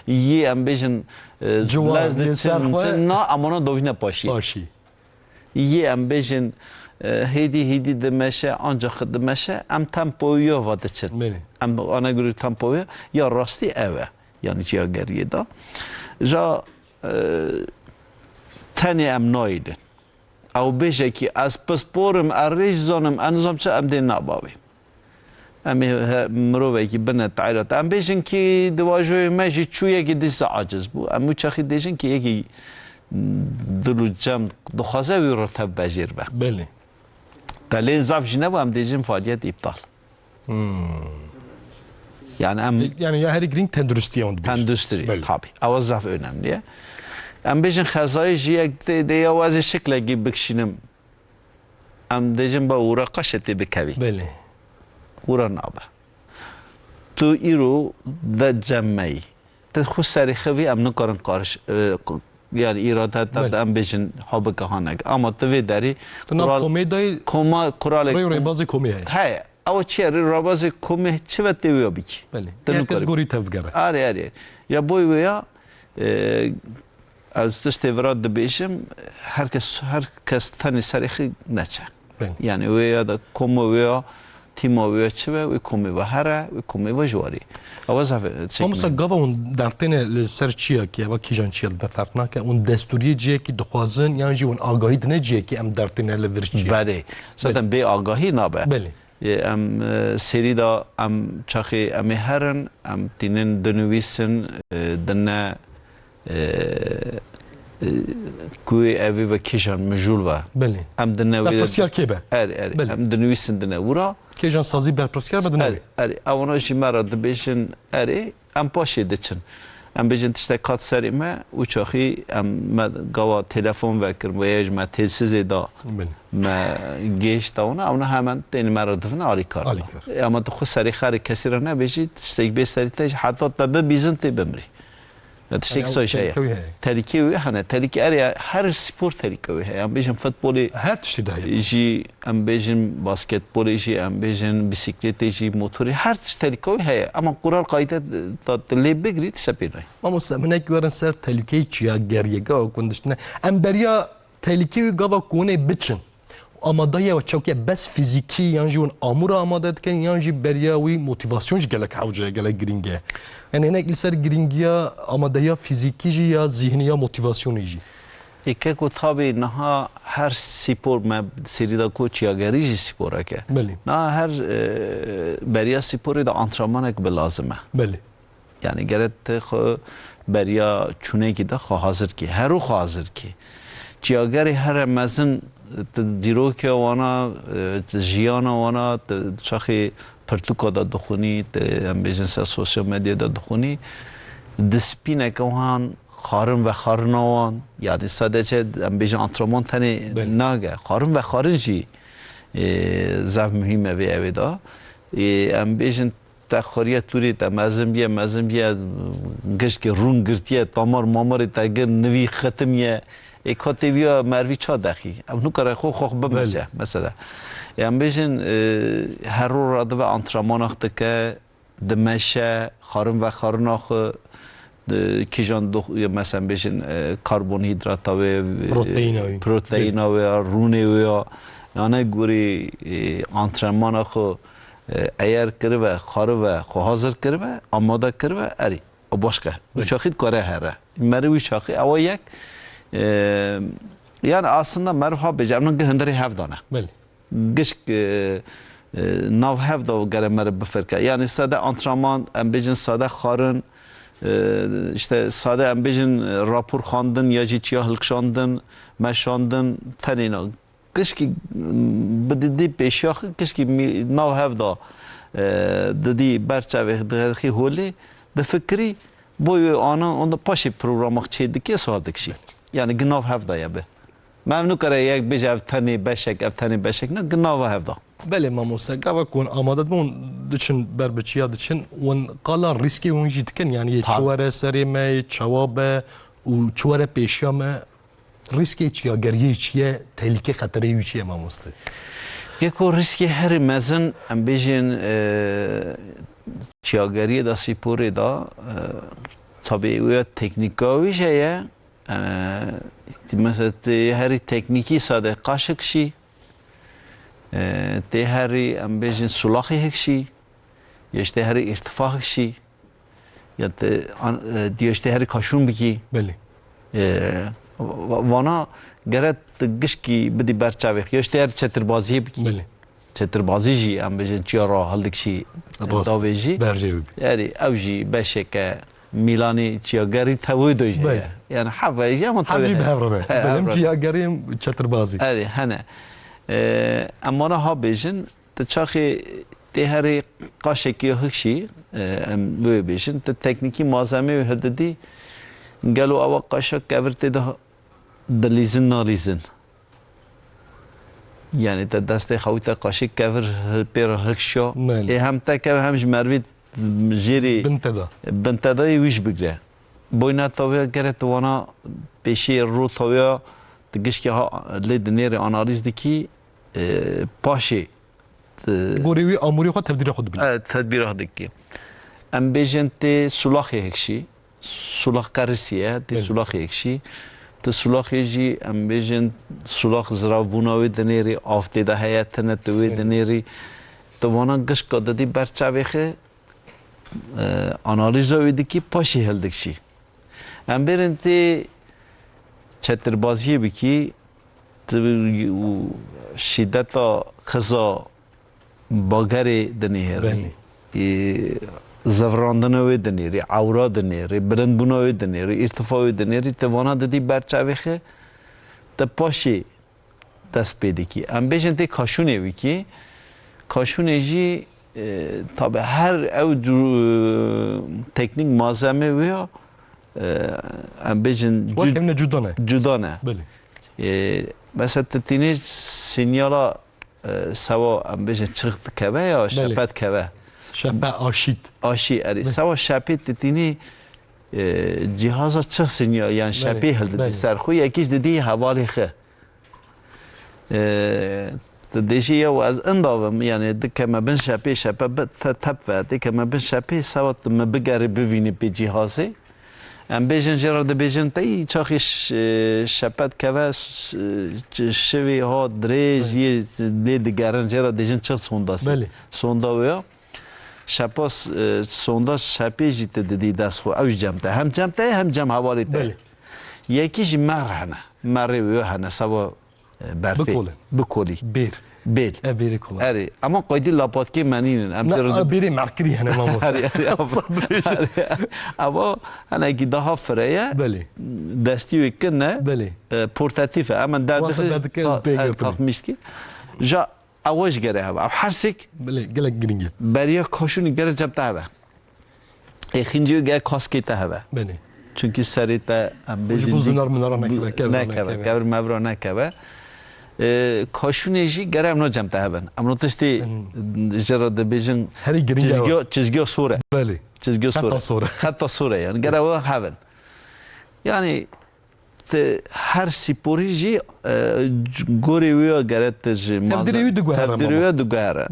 yê em bêjin lez diçin na em wana dovîne paşî yê em bêjin hêdî dimeşe ancak dimeşe em tempo wî ya diçin em ane gorî tempo wî ya rastî ew e yani çiyageriyê da ja tenê em nayîdin ew bêjekî ez pisporim erêj zanim en nizam çi em dê nabavê em ê mirovekî bine tayrat em bêjin ki divajoyê me jî çûyekî dîsa aciz bû em wî çaxî dêjin ki yekî dil û cem dixwaze wî ritev bejêr be telê zaf jî nebû em dêjin faaliyet iptal yani em yani ya herî giring tenduristiye tenduristî tabii ew zaf önemli ye em bêjin xezayê jî yek dê ya wezê şiklekî bikişînim em dêjin ba wira qaşê tê bikevî wira nabe tu îro de cem meyî te xwe serê xivî em nikarin qarş yani îradet de em bêjin habike hanek ama tu vê derî kuralek rêbazê komê heye ew çi ye rêbazê komê çi ve tê wê ya bikî herkes gorî tev bigere erê ya boy wê ya ez tiştê vira dibêjim herkes tenê serê xwe neçe yani wê ya da koma wê ya tîma wê ya çi ve wê komê ve here wê komê ve jwarî ew zav Mamsa gava hûn dertêne li ser çiyekî eva kîjan çiya li berf nake hûn desturiyê ciyekî dixwazin yan jî hûn agahî dine ciyekî em dertêne li vir çiye belê zaten bê agahî nabe em serî da em çaxê em ê herin em tînin dinivîsin dine ku evê ve kîjan mijûl ve em dine berpirsiyar kê be em dinivîsin dine wira kêjan sazî berpirsiyar be dinevê ew wana jî me re dibêjin erê em paşê diçin em bêjin tiştek kat serê me û çaxî em me gava telefon vekir wê ji me têsizê da me gêşta wana ew hemen tên me re divin alîkar ama tu xwe serê xerê kesî re nebêjî tiştek bê serî te heta te bibîzin tê bimirî tiştek soy şey terikî wê hene terikî erê her spor terikî wê heye em bêjin futbolê her tiştî de jî em bêjin basketbolê jî em bêjin bisikletê jî motorê her tişt terikî wê heye ama kural qayde lê bigirî tişte pê nayê Mamosta hinek werin ser tehlikeyê çiyageriyê gava ku diştine em beriya tehlikê wî gava ku hûnê biçin amadaye ve çewkiye bes fizîkî yan jî hûn amûra amade dikin yan jî beriya wî motivasyon jî gelek hewce gelek giring e yani hinek li ser giringiya amadeya fizîkî jî ya zihni ya motivasyonê jî eke ku tabi naha her spor me serîda ku çiyagerî jî sporek e naha her beriya sporê de antrenmanek bi lazim e yani gerek te xwe beriya çûnekî de xwe hazir kî her û xwe hazir kî چیاگری هر مزن دیروک وانا جیانا وانا شاخی پرتوکا دا دخونی ام بیجنس سوشال مدیا دا دخونی دسپینه که وان خارن و خارنوان یعنی ساده چه ام بیجن انترمان تنی ناگه خارن و خارن جی زف مهمه وی اویدا ام بیجن تخوریه توری تا مزم بیه گشت که رون گرتیه تامار ماماری تا گر نوی ختمیه کاتیویا مروی چا دخی ام نو کار خو بمجه مثلا ام بیجن هر رو راده و انترمان اخته که دمشه خارن و خارن آخ کیجان مثلا بیشن کربوهیدرات و پروتئین و رونه و یعنی گوری انترمان آخو ایار کرده و خاره و حاضر کرده و آماده کرده و اری باشکه شاخید کاره هره مروی شاخی اول یک yani aslında merhaba becamın gehindiri hevdana. Beli. Gişk nav hevda gere merhaba ferka. Yani sade antrenman, embejin sade xarın, işte sade embejin rapor xandın, yajitiya hılkşandın, meşandın, tenina. Gişki bedidi peşyaxı, gişki nav hevda dedi berçave dexi holi, de fikri boyu ana onda paşi programak çeydi ki sualdık şey. Yani gnav hevda ya be. Memnun kare yak bejav tani beşek ev tani beşek ne gnav hevda. Beli mamosta gava kon amadat bun için berbeçiya için on qala riski on jitken yani çuvare serime çavabe u çuvare peşyame riski çiya geriye çiye tehlike xatarı çiye mamosta. Yeko riski her mezun ambijin çiyageriye da sipore da tabii o teknikavi şeye mesela her tekniki sade kaşık şi te her ambijin sulahı hekşi ya işte her irtifa hekşi ya diyor işte her kaşun biki Beli. Vana geret gişki bidi berçavek ya işte her çetirbaziye biki Beli. çetirbazi ji ambijin çiyara haldik şi daveji Berjevi. yani evji beşeke Milani çiyageri tavuğu doyuyor. Yani havayı ama tabii. Hacı bevrave. Benim çiyagerim çatırbazi. Evet, hani. Ama ne habejin? Teçaki teheri kaşeki hıkşi, böyle bejin. Te tekniki malzeme hırdedi. Gelo ava kaşak kevirte de dalizin narizin. Yani te deste xavita kaşık kevir per hıkşo. Hem te kev hem jmervit جیری بنتدای ویش بگره بوینا تویا گره توانا پیشی رو تویا تگش که ها لید نیر آنالیز دکی پاشی گوریوی آموری خود تبدیل خود بید تدبیر خود دکی ام بیجن تی سولاخی هکشی سولاخ کرسیه تی سولاخی هکشی تی سولاخی جی ام بیجن سولاخ زرابوناوی دنیری آفتی ده هیتنه توی دنیری توانا گش کده دی برچاویخه analiza ödeki paşi heldekşi. Em berenti çetirbaziye biki şiddeta kıza bagari denir. Zavrandana ve denir, avra denir, birindbuna ve denir, irtifa ve denir. Tevana dedi berçavexe te paşi dest pedeki. Em bejenti kaşun evi ki kaşun eji tabi her ev teknik malzeme veya ambejin cudane. Mesela tetini sinyala sava ambejin çıktı keve ya şepet keve. Şepet aşit. Aşit eri. Sava şepet tetini cihaza çık sinyal yani şepet hildi. Serxuy ekiş dediği havali xe. دیشی یا از انداوم یعنی دکه ما بن شپی شپه بد تب و دکه ما بن شپی سوات ما بگری ببینی به جهازی ام بیشن جرا د بیشن تی چاخی شپت که و شوی ها دریج یه لید گرن جرا دیشن چه سونداسی سوندا ویا شپاس سوندا شپی جیت دیدی دست خو اوج جمته هم جم حوالی ته یکیش مر هنه مر ویا هنه سوا برفی بکلی بیر بیل بیری کولا اره اما قایدی لاپاتکی منینن نه بیری مرکری هنه ما اما انا کی daha فرایه بله دستی وکنه بله پورتاتیفه اما در داخل تاخمیش کی جا اواج گره هوا هر سیک بله گلک گرینگه بریا کاشونی گره جبته هوا اخینجی گه کاسکی ته هوا بله çünkü serite ambejin buzunlar منارا نکبه کبر مبرا نکبه کاشونیجی گره امنا جمته هبن امنا تشتی جرا دبیجن چیزگی صوره بله چیزگی صوره خطا صوره yani گره و هبن yani her sporijی گوری ویا گره تج هفدریو دو گهره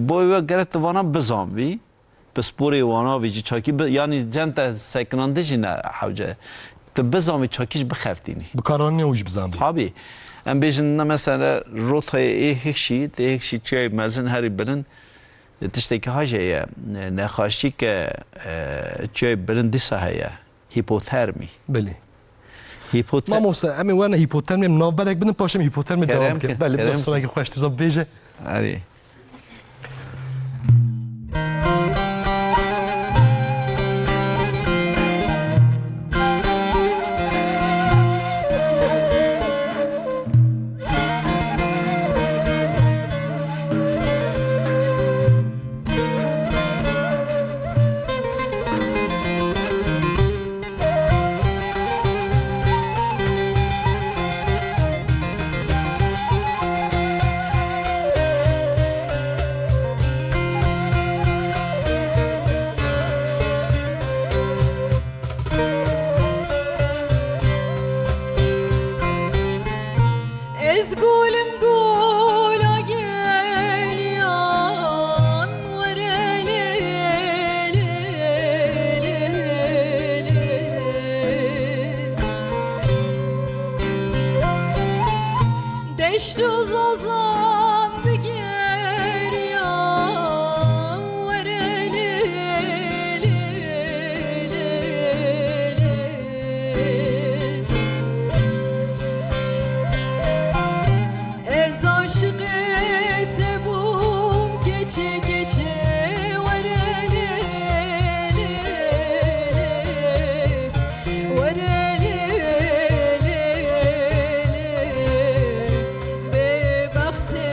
بویا گره توانا بزام وی بسپوری وانا ویجی چاکی yani جنت سکننده جنه حوجه تبزامی چاکیش بخفتینی بکارانی اوج بزام tabi en bejin mesela rotaya ehşi tehşi çay mezin her birin tişteki hacaya nexaşi ke çay birin disahaya hipotermi beli hipotermi ما موسى امي وانا هيبوترمي من بالك بدنا باشم هيبوترمي دوام كده بله بس رايك خوش تزب بيجي اري Be baktı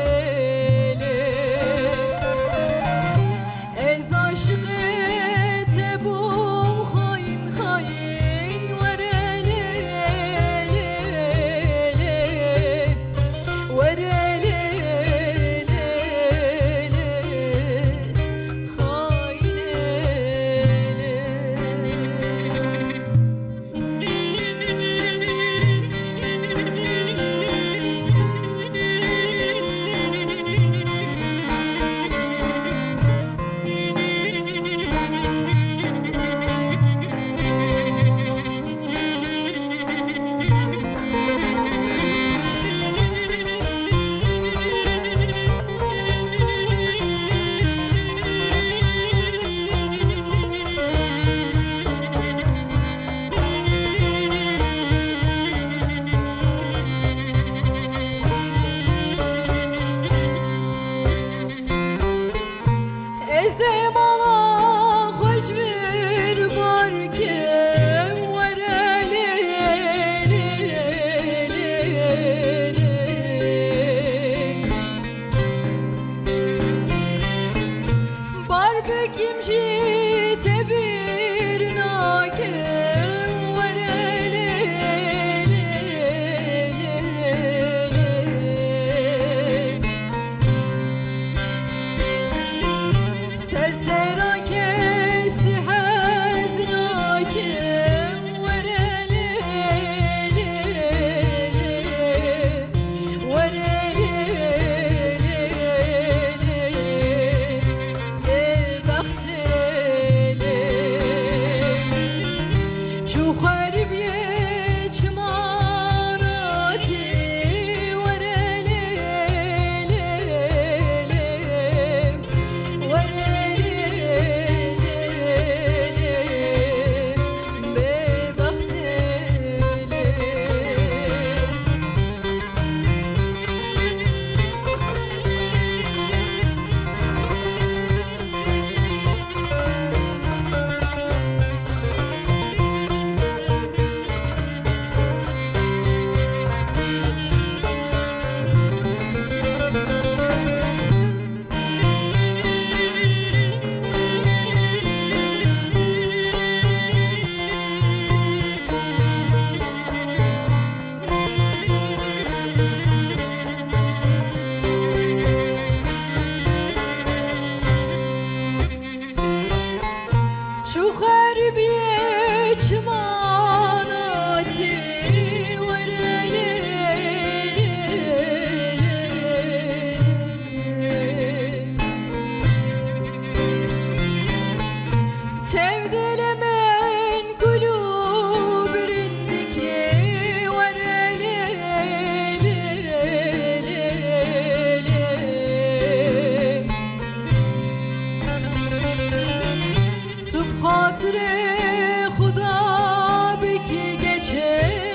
hatırı Huda biki geçe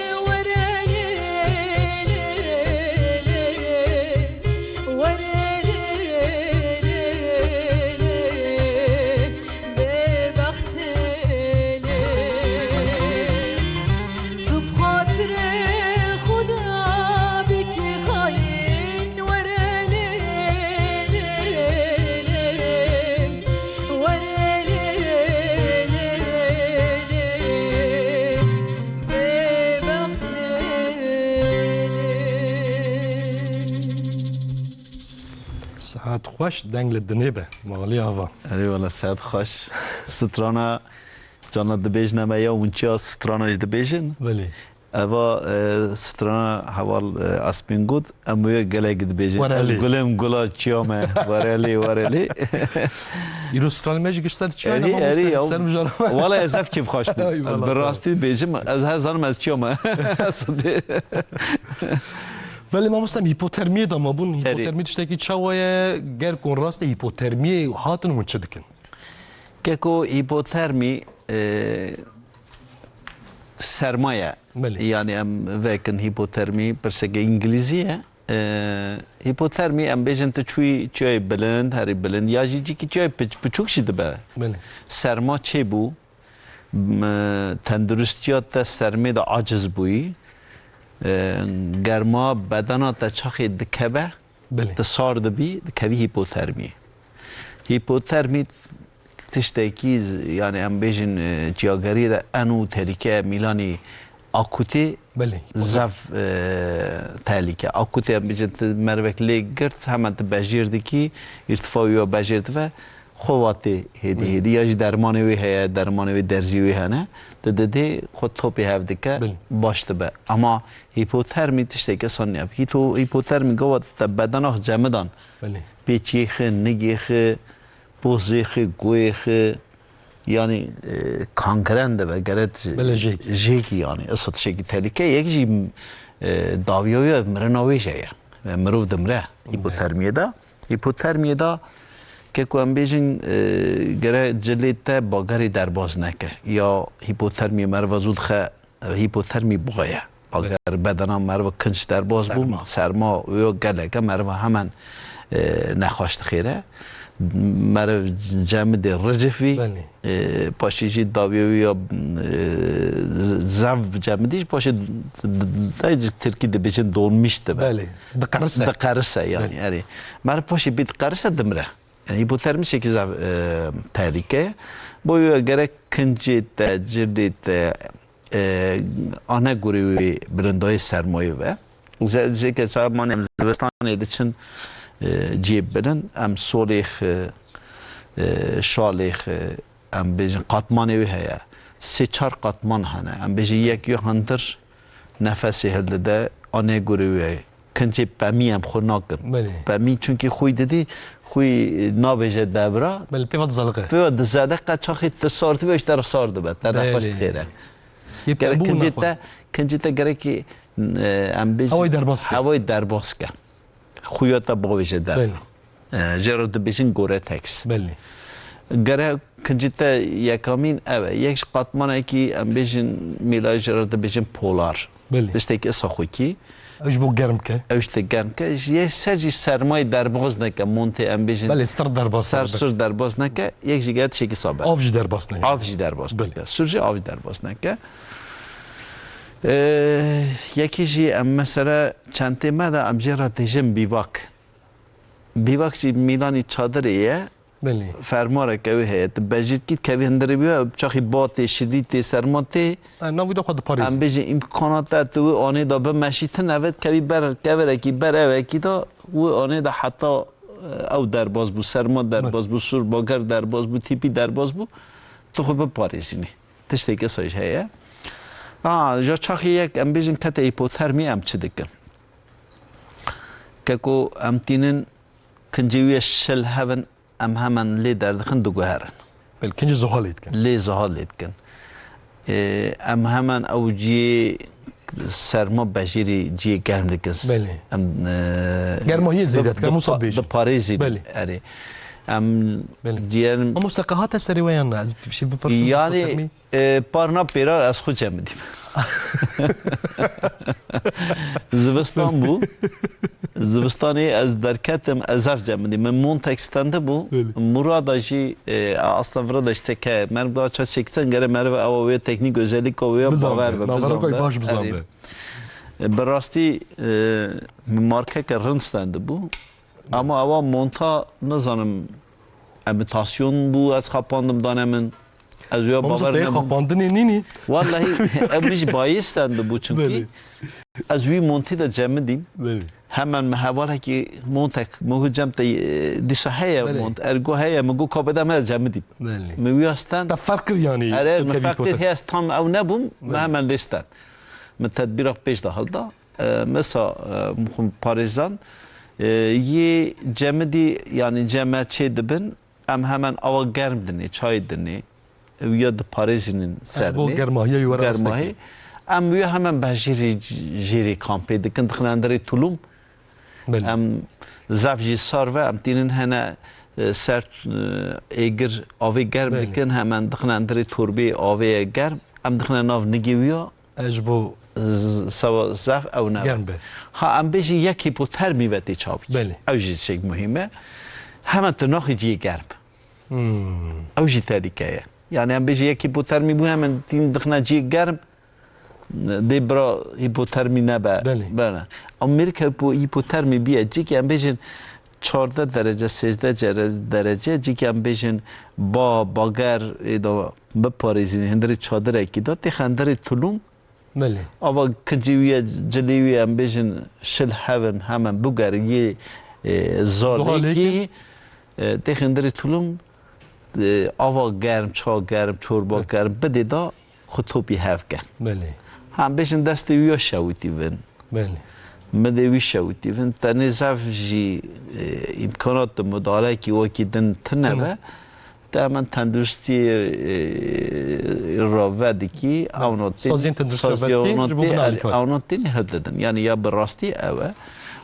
ساعت خوش دنگ لدنیبه مالی آوا اری والا سعد خوش سترانا جانا دبیج نمه یا اونچه ستراناش دبیجن بله اوا سترانا حوال اسپین گود اموی گله گد بیجن از ورلی. گلم گلا چیامه ورلی ایرو ستران میجی گشتر چی اری اری سر مجارم والا از اف کیف خوش بود ای از والا. براستی بیجم از هزارم از چیامه ولی ما مستم هیپوترمی دا ما بون هیپوترمی تشته کی چاوه گر کن راست هیپوترمی هاتن و چه دکن که کو هیپوترمی سرمایه بله. یعنی ام وکن هیپوترمی پرسگه انگلیزیه هیپوترمی ام بیجن تو چوی بلند هری بلند یا جی کی چوی پچوک شده به بله سرما چه بو تندرستیات تا سرمه دا عاجز بوی گرما بدنا تا چاخی دکبه بله تصار دبی دکبی هیپوترمی تشتکی یعنی ام بیجن جیاگری دا انو تریکه میلانی آکوتی بله زف تهلیکه آکوتی ام بیجن مروک لیگرد همه تبجیرد کی ارتفاعی و بجیرد و خواتی هدی یا درمانی وی هیا درمانی وی درزی وی هنه دده خود توپی هفته که باشته به اما هیپوترمی تشته که سانیاب هیپوترمی گواد تا بدن آخ جمدان بله پیچیخ نگیخ بوزیخ گویخ yani kankerende ve geret jeki yani asot şeki tehlike yekji daviyoya mrenovi şeye mrov demre hipotermiyede که کوام بیشین گره جلیت باگری درباز نکه یا هیپوترمی مروزود خ هیپوترمی بغیه باگر بدن مرو کنش درباز بوم سرما و گله که مرو همان نخواست خیره مرو جمع رجفی پاشیجی داویوی یا زو جمع دیش پاشید دایج ترکی دبیشن دونمیشته بله دقرسه yani اری مرو پاشی بید قرسه دمره yani hipotermi şekilde tehlike. Bu gerek kinci tecrüde ana görevi birindayı sermaye ve zeki zaman Özbekistan için cep bilen am solih şalih am bejin katmanı ve haya seçar katman hane am bejin yek yuhandır nefesi helde ana görevi kinci pami am xonakın pami çünkü huy dedi خوی نابجه دبرا بله پیواد زلقه پیواد زلقه چاخی تصارتی وش در سارد بد در نخواست خیره کنجیتا گره که هوای درباز که خویاتا باوجه در جرد بیشین گوره تکس بله گره کنجیتا یکامین اوه یکش قطمانه که ام بیشین میلای جرد بیشین پولار بله دشته که اصاخوی که اوش بو گرم که اوش ته گرم که یه سرجی سرمای درباز نکه مونته ام بیشین بله سر درباز سر درباز نکه یک جگت شکی صابه آفج درباز نکه آفج درباز نکه سرجی آفج درباز نکه یکی جی ام مثلا چنته مده ام جرا تجم بیواک جی میلانی چادریه بله فرماره که هست بجید کی که هندری بیا چاخی باتی شدیدی سرماتی نویدو خود پاریس ام بیشین امکانات تو آنی دا به مشیتن نوید که بر که کی بر اوکی دا و آنی دا حتی او درباز بو سرما درباز بو سور باگر درباز بو تیپی درباز بو تو خوب پاریسینی تشتی که سایش هیا جا چاخی یک ام بیشین کته هیپوترمی ام چه دکن که کو ام تینن کنجوی شل هون ام همان لی دردخن دو گوهرن بله کنج زحالید کن لی زحالید کن ام همان او جی سرما بجیری جی گرم دکن بله گرمایی زیدت که مصاب بیش ده پاریزی بله اری ام بله. جیان ما مستقاهات سری ویان از بشی بپرسیم یعنی پارنا پیرار از خود جمع دیم زوستان بو زوستانی از درکتم از اف جمع دیم من مون تکستنده بو مراد جی اصلا ورد اشته که من با چه چکتن گره مرو اوه تکنیک özellik اوه باور به باش بزنه براستی مارکه که رنستنده بو اما اوا مونتا نزانم امیتاسیون بو از خاپاندم دانمن از یا باور نمون خاپاندنی نینی والله امیش بایستنده بو چونکی از وی مونتی دا جمع دیم hemen mehavala ki montek mogu cemte dişa heye mont ergo heye mogu kabeda me cemdi me wiyastan تفكر يعني اره mefakir heyas tam ev nebum me hemen listan me tedbirak pêş da halda mesa muhum parizan ye cemdi yani ceme çê dibin em hemen ava germ dinê çay dinê ya da parizinin serni bu germahiye germahi em wiya hemen ben jêrê kampê dikin dixinanderê tulum ام زفجی سارو ام تینن هنه سر ایگر آوی گرم دکن همان دخنه اندری توربی آوی گرم ام دخنه ناو نگیویا اجبو سوا زف او نه گرم به ها ام بیشی یک هیپوترمی وقتی چابی اوجی شیء مهمه همان تناخی جی گرم اوجی تاریکه یعنی ام بیشی یک هیپوترمی بو همان تین دخنه جی گرم دی برا هیپوترمی نبا بله امریکا bu hipotermi biye cik em bejin 14 derece 13 derece cik em bejin ba bagar do be parizin hindri çadır ekida te khandri tulum bale ava kciviye celiviye em bejin şil heaven hemen bugar ye zaleki te khandri tulum ava germ ça germ çorba germ bede da xutobi hevgen bale هم بيشن دستي ويا شاوتيفن بله مدي ويا شاوتيفن تاني زاف جي امكانات مدارة كي وكيدن تنبه تمام تندرستي الرافد كي او نوتين سازين تندرستي الرافد او نوتين هددن يعني يا براستي او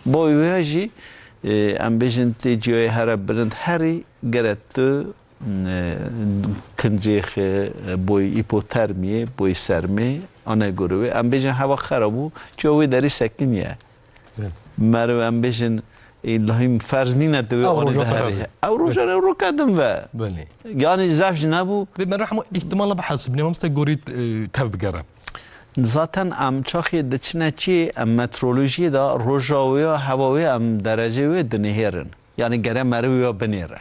بو وياجي ام بيشن تيجي هرب برند هري جرتو کنجیخ بوی ایپوترمیه بوی سرمه آنها گروه ام بیشن هوا خرابو چوی داری سکنیه مرو ام بیشن اللهم فرض نینه دوی آن دهری او روزانه رو کدم و یعنی زفج نبو من رحمو احتمالا بحسب نیم امسته گورید تف بگرم zaten am çaxi diçine çi am meteoroloji da rojawiya havawiya am derece ve dinherin yani gere merviya binere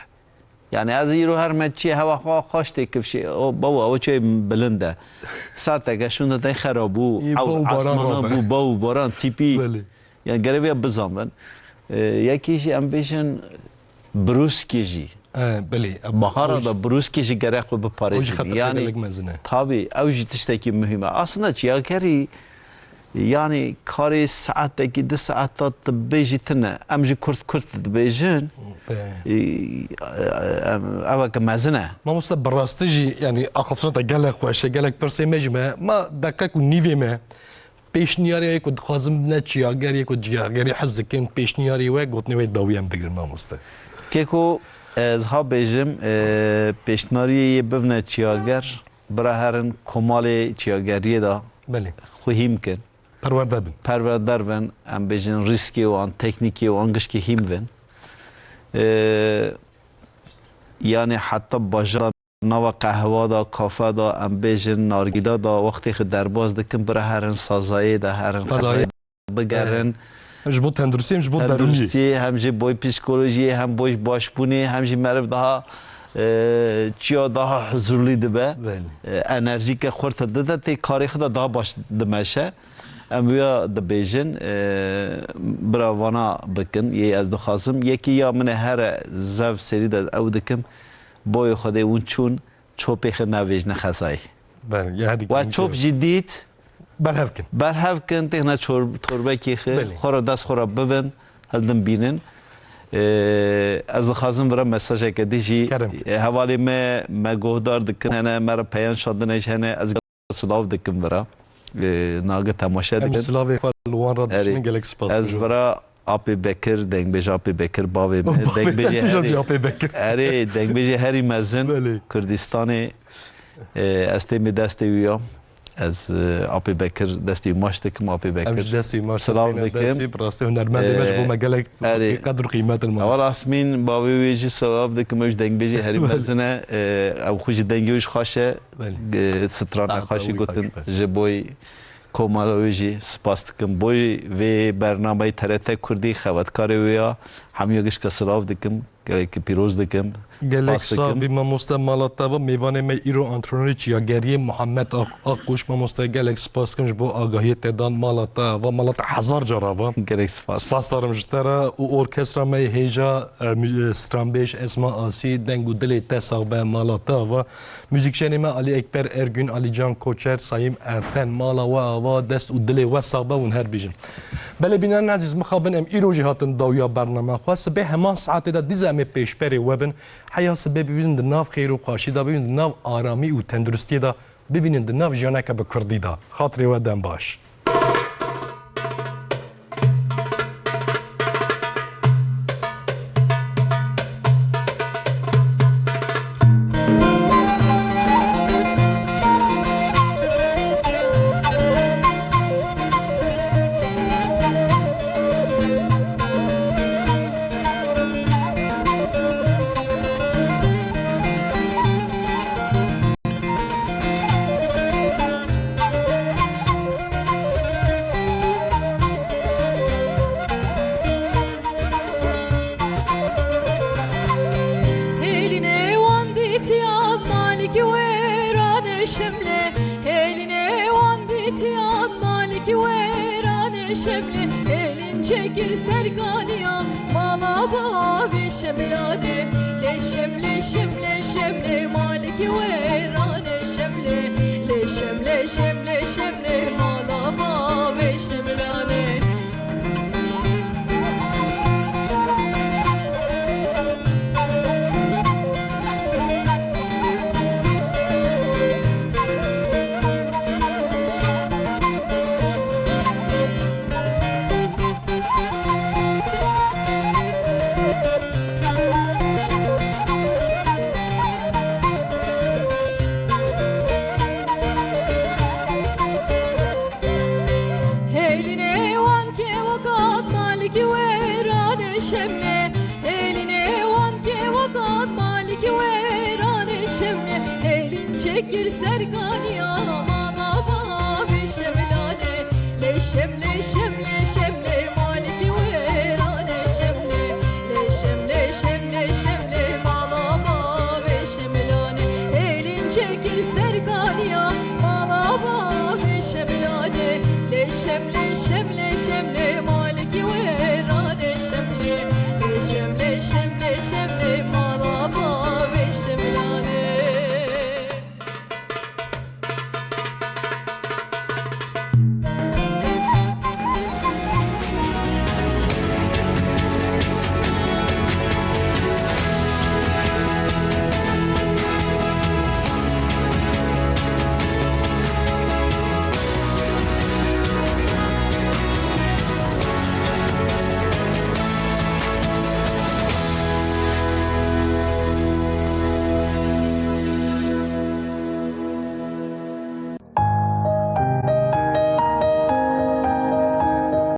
yani az yiro her metçi hava xoş tekif şey o baba o şey bilinde saate geçunda da xarabu au asmana bu bau baran tipi yani gereviya bizamın yeki şey am beşin bruskeci بله bahara da bruskeci gerek bu parayı yani tabii avcı tişteki mühime aslında çiyakeri yani kari saatteki 2 saatte bejitine amji kurt bejin avak mazne ما مست براستجي يعني اخفصنا تقال خوش قالك برسي مجمع ما دقق ونيفي ما پیشنیاری یک ود خازم نه چیاگری یک ود چیاگری حز کن پیشنیاری و گوتنی و داویم بگیر ما مسته که کو از ها بیشم پیشنیاری ببنه چیاگر برای هرن کمال چیاگری دا بله خویم کن پروردار بن ام بیشن ریسکی و آن تکنیکی و آنگش که هیم بن یعنی حتی باجر نوا قهوه دا کافه دا ام بیشن نارگیلا دا وقتی خود درباز دکن برای هرن سازایی دا هرن سازایی بگرن جبو تندرستی جبو درونی هم جی بوی پسیکولوژی هم بوی باشبونی هم جی مرد daha چیا daha huzurlu dibe enerji که خورت داده تی کاری خدا daha baş دمشه ام ویا دبیجن براوانا بکن یه از دو خاصم یکی یا من هر زف سری داد او دکم بوی خدا اون چون چوبی خر نویج نخسای و چوب جدید برهف کن تهنا چوربه کی خیر خورا دست خورا ببن هلدم بینن از خازم برام مساج کردی جی حوالی ما گهدار دکن هنه مرا پیان شدنش هنه از سلاف دکن برا ناگه تماشا دکن سلاوی فالوان را دشمن گلک سپاس از برا Apê Bekir dengbêj Apê Bekir bavê me dengbêjê herê dengbêjê herî mezin Kurdistanê ez tê me destê wî ya ez Apê Bekir destê maş dikim Apê Bekir silav dikim Ew rasmîn bavê wê jî silav dikim ew ji dengbêjê herî mezin e ew xwe ji dengê wî ji xweş e strana xweşî gotin ji bo komala wê jî spas dikim bo vê bernameyê TRT Kurdî xebatkarê wê ya hemû gişka silav dikim gelekî pîroz dikim gelek sabî mamoste malata ve mêvanê me îro antrenörî çiya geriye Muhammed Akkuş mamoste gelek spas dikim ji bo agahiyê têdan malata ve malata hezar cara ve gelek spas darim ji te re û orkestra me hêja stranbêj Esma Asî deng û dilê te sax be malata ve müzîkşenê me Ali Ekber Ergün Alican Koçer Sayîm Erten mala we ava dest û dilê we sax be hûn her bêjin belê bînarin ezîz mixabin em îro jî hatin dawiya bername xwe sibê heman saetê de dîz em ê pêşberê we bin heya sibê bibînin di nav xêr û xweşî da bibînin di nav aramî û tenduristiyê da bibînin di nav jiyaneke bi Kurdî da xatirê we dem baş. Çekil serganiya mala bavi şemlane leşem leşem leşem le maliki verane şemle leşem leşem leşem le mala bavi şemlane şemle eline vanke vakat maliki verane şemle elin çekil serganiya